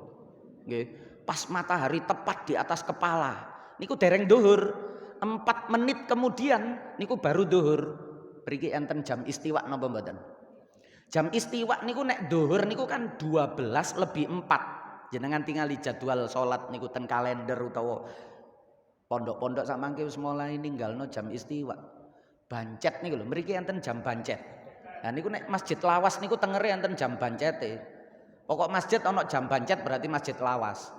Nggih, pas matahari tepat di atas kepala. Niku dereng dhuhur. 4 menit kemudian niku baru dhuhur. Mriki enten jam istiwa napa mboten? Jam istiwa niku nek dhuhur niku kan 12:04. Jenengan tingali jadwal salat niku ten kalender utawa pondok-pondok sak mangke wis mulai ninggalno jam istiwa. Bancet niku lho, mriki enten jam bancet. Nah niku nek masjid lawas niku tengere enten jam bancete. Pokok masjid ana jam bancet berarti masjid lawas.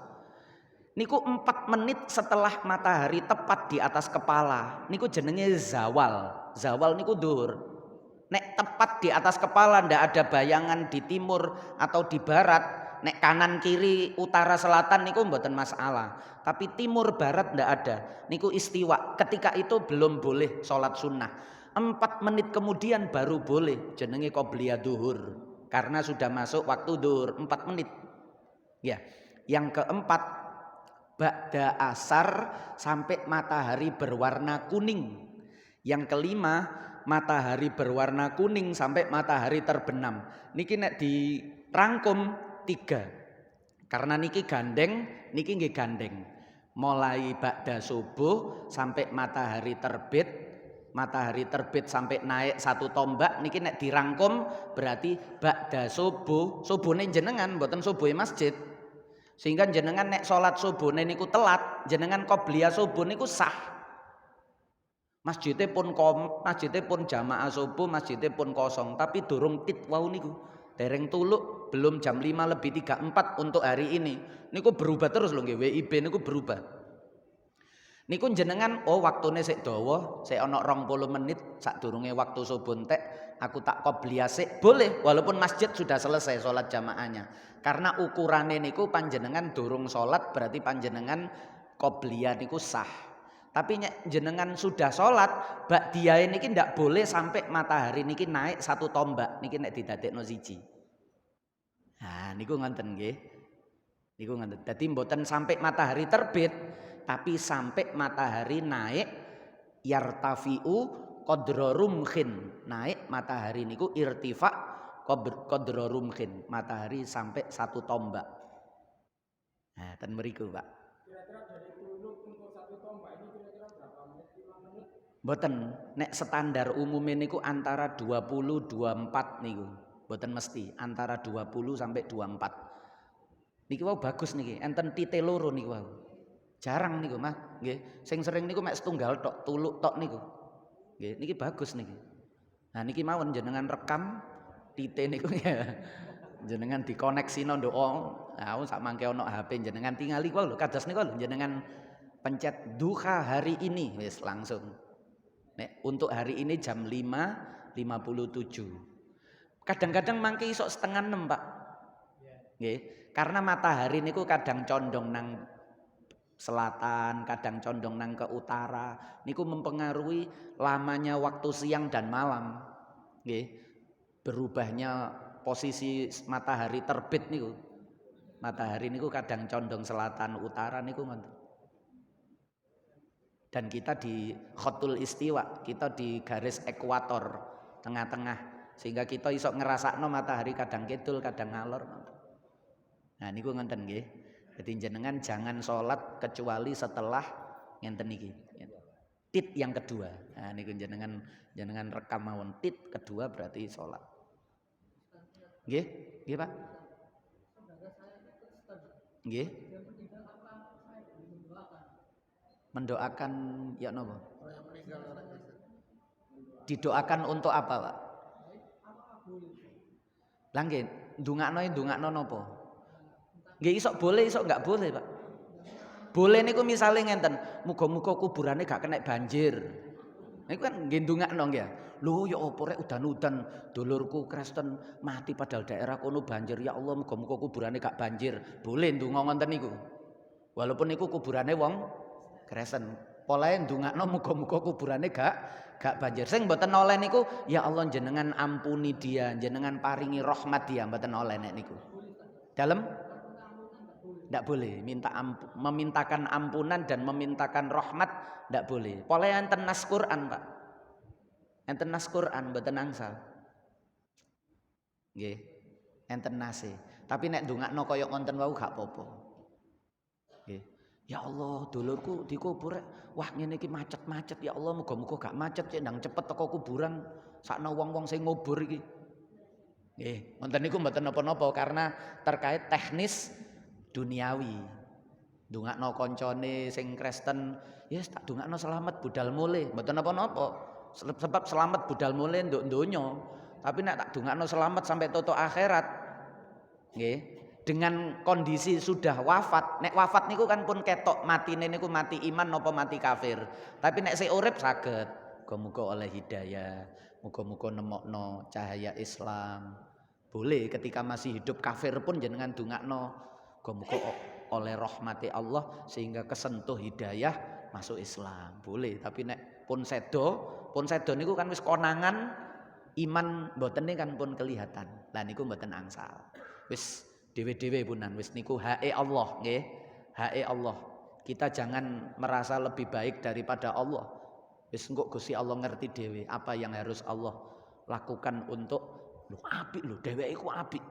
Niku 4 menit setelah matahari tepat di atas kepala. Niku jenenge zawal. Zawal niku dhuhur. Nek tepat di atas kepala ndak ada bayangan di timur atau di barat, nek kanan kiri utara selatan niku mboten masalah. Tapi timur barat ndak ada. Niku istiwa. Ketika itu belum boleh sholat sunnah. 4 menit kemudian baru boleh jenenge qobliyah dhuhur. karena sudah masuk waktu duhur 4 menit. Ya. Yang keempat, ba'da asar sampai matahari berwarna kuning. Yang kelima, matahari berwarna kuning sampai matahari terbenam. Niki nek dirangkum 3. Karena niki gandeng, niki nggih gandeng. Mulai ba'da subuh sampai matahari terbit. Matahari terbit sampai naik 1 tombak niki nek dirangkum berarti ba'da subuh. Subuhne jenengan mboten subuhe masjid. Sehingga jenengan nek salat subuhne niku telat, jenengan qobliyah subuh niku sah. Masjidnya pun jamaah subuh, masjidnya pun kosong, tapi durung tit wau niku. Dereng tuluk, belum jam 5 lebih 34 untuk hari ini. Niku berubah terus lho nggih, WIB niku berubah. Niku jenengan waktune sik dawa, sik ana 20 menit sadurunge waktu subuh entek, aku tak qobliyah sik, boleh walaupun masjid sudah selesai salat jamaahnya. Karena ukurane niku panjenengan durung salat berarti panjenengan qobliyah niku sah. Tapi jenengan sudah salat, ba'diyah niki ndak boleh sampai matahari niki naik 1 tombak, niki nek didadekno 1. Nah, niku ngoten nggih. Niku ngoten. Dadi mboten sampai matahari terbit, tapi sampai matahari naik yartafi'u qadra rumkhin. Naik matahari niku irtifa qadra rumkhin. Matahari sampai 1 tombak. Nah, ten mriku, Pak. Kira-kira dari tuluk untuk 1 tombak ini kira-kira berapa menit? 5 menit? Mboten, nek standar umumnya niku antara 20 24 niku. Mboten mesti, antara 20 sampai 24. Niki wau bagus niki, enten tite loro niku wau. Jarang niku, Mas, nggih. Sing sering niku mek setunggal tok, tuluk tok niku. Nggih, niki bagus niki. Nah, niki mawon jenengan rekam tite niku ya. Jenengan dikoneksino ndok nah sak mangke ono HP jenengan tingali kok lho kados niku lho jenengan pencet duha hari ini wis langsung. Nek untuk hari ini jam 5.57. Kadang-kadang mangke isok 5:30, Pak. Nggih, karena matahari niku kadang condong nang selatan, kadang condong nang ke utara. Niku mempengaruhi lamanya waktu siang dan malam. Nggih. Berubahnya posisi matahari terbit niku. Matahari niku kadang condong selatan utara niku ngoten. Dan kita di khotul istiwa, kita di garis ekuator tengah-tengah sehingga kita iso ngerasakno matahari kadang kidul kadang ngalor. Nah niku ngoten nggih. Jadi jenengan jangan sholat kecuali setelah ngenten niki. Tit yang kedua. Nah niku jenengan rekam mawon tit kedua berarti sholat. Nggih? Nggih, Pak? Nggih. Mendoakan ya napa? Didoakan untuk apa, Pak? Lah nggih, ndongakno napa? Nggih isok boleh, isok enggak boleh, Pak. Boleh niku misale ngenten, muga-muga kuburane gak kena banjir. Niku kan nggih ndongakno nggih. Lho ya apa rek udan-udan dulurku Kristen mati padahal daerah kono banjir. Ya Allah muga-muga kuburane gak banjir. Boleh ndonga ngoten niku. Walaupun niku kuburane wong Kristen. Polahe ndongakno muga-muga kuburane gak banjir. Sing mboten oleh niku ya Allah jenengan ampuni dia, jenengan paringi rahmat dia mboten oleh nek niku. Dalem tidak boleh memintakan ampunan dan memintakan rahmat tidak boleh. Polahe enten nas Quran, Pak. Enten nas Quran mboten angsal. Nggih. Enten nase. Tapi nek ndongakno kaya ngonten wau gak apa-apa. Nggih. Ya Allah, dulurku dikubur wah ngene iki macet-macet ya Allah muga-muga gak macet cek ndang cepet teko kuburan sakno wong-wong sing ngubur iki. Nggih, wonten niku mboten napa-napa karena terkait teknis duniawi. Ndongakno kancane sing Kristen, yes tak ndongakno selamat budal mulih, mboten napa-napa. Sebab selamat budal mulih nduk donya. Tapi nek tak ndongakno selamat sampai toto akhirat. Nggih, dengan kondisi sudah wafat. Nek wafat niku kan pun ketok matine niku mati iman napa mati kafir. Tapi nek sik urip saged, muga-muga oleh hidayah, muga-muga nemokno cahaya Islam. Boleh ketika masih hidup kafir pun jenengan ndongakno muga-muga oleh rahmati Allah sehingga kesentuh hidayah masuk Islam. Boleh, tapi nek pun sedo niku kan wis konangan Iman mbotene kan pun kelihatan. Lah niku mboten angsal. Wis dhewe-dhewe punan wis niku hae Allah nggih. Hae Allah. Kita jangan merasa lebih baik daripada Allah. Wis engko Gusti Allah ngerti dhewe apa yang harus Allah lakukan untuk lho apik lho dheweke ku apik.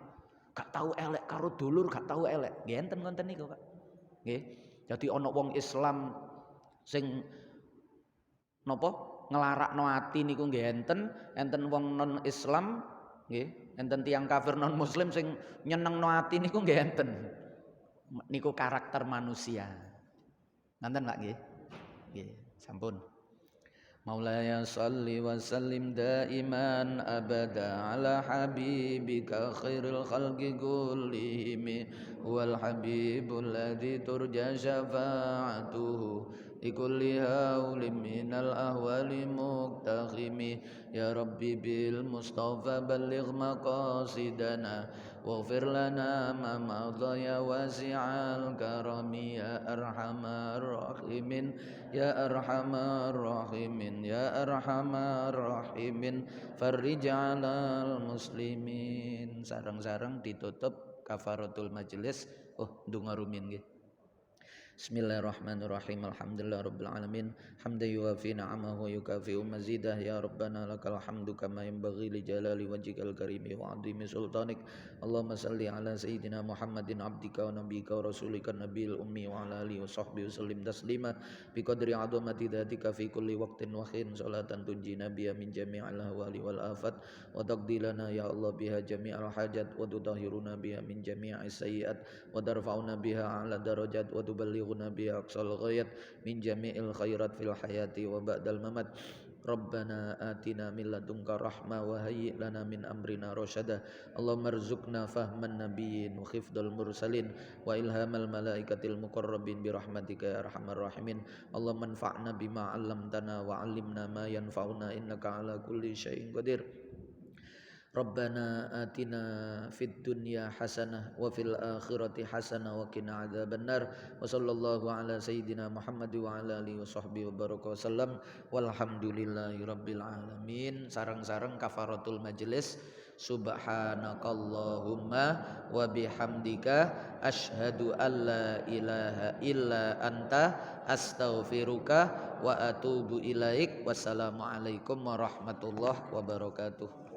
Gak tahu elek karo dulur, gak tahu elek. Nggih enten ngoten niku, Pak. Nggih. Jadi ana wong Islam sing napa nglarakno ati niku nggih enten wong non Islam nggih, enten tiyang kafir non muslim sing nyenengno ati niku nggih enten. Niku karakter manusia. Ngoten Pak nggih. Nggih, sampun. Maulaya salli wa sallim daiman abada ala habibika khairil khalqi kullihim wal habibul ladzi turja syafa'atuhu likulli haulin minal ahwali muqtakhimi ya rabbi bil mustafa balligh maqasidana waghfir lana ma madha ya wasi'al karami ya arhamar rahimin ya arhamar rahimin ya arhamar rahimin farrij 'alal muslimin. Sareng-sareng ditutup kafaratul majelis. Ndonga rumiyin nggih. Bismillahirrahmanirrahim. Alhamdulillahirabbil alamin. Hamdan yuwafi ni'amahu wa yukafi'u mazidah. Ya Rabbana lakal hamdu kama yanbaghi li jalali wajhikal karimi wa 'azimi sultanik. Allahumma salli ala sayyidina Muhammadin abdika wa nabiyyika wa rasulika nabiyil ummi wa ala alihi wa sahbihi wasallim taslima bi qadri 'azamati dzatika fi kulli waqtin wa khin salatan tunjina biha min jami'il ahwali wal afat wa taqdi lana ya Allah biha jami'al hajat wa tutahhiruna biha min jami'is sayyi'at wa tarfa'una biha 'ala darajat wa tuballighuna biha aqsal ghayat min jami'il khairat fil hayati wa ba'dal mamat. Rabbana atina min ladunka rahmah wa hayyi' lana min amrina rasyada. Allahumma rzuqna fahman nabiyyin wa khifdal mursalin wa ilhamal malaikatil muqarrabin bi rahmatika ya arhamar rahimin. Allahumma anfa'na bima 'allamtana wa 'allimna ma yanfa'una innaka 'ala kulli syai'in qadir. Rabbana atina fid dunya hasanah wa fil akhirati hasanah wa qina adzabannar. Wa sallallahu ala sayyidina Muhammad wa ala alihi wa sahbihi wa baraka wasallam. Walhamdulillahi rabbil alamin. Sareng-sareng kafaratul majelis. Subhanakallahumma wa bihamdika asyhadu an la ilaha illa anta astaghfiruka wa atubu ilaik. Wassalamualaikum warahmatullahi wabarakatuh.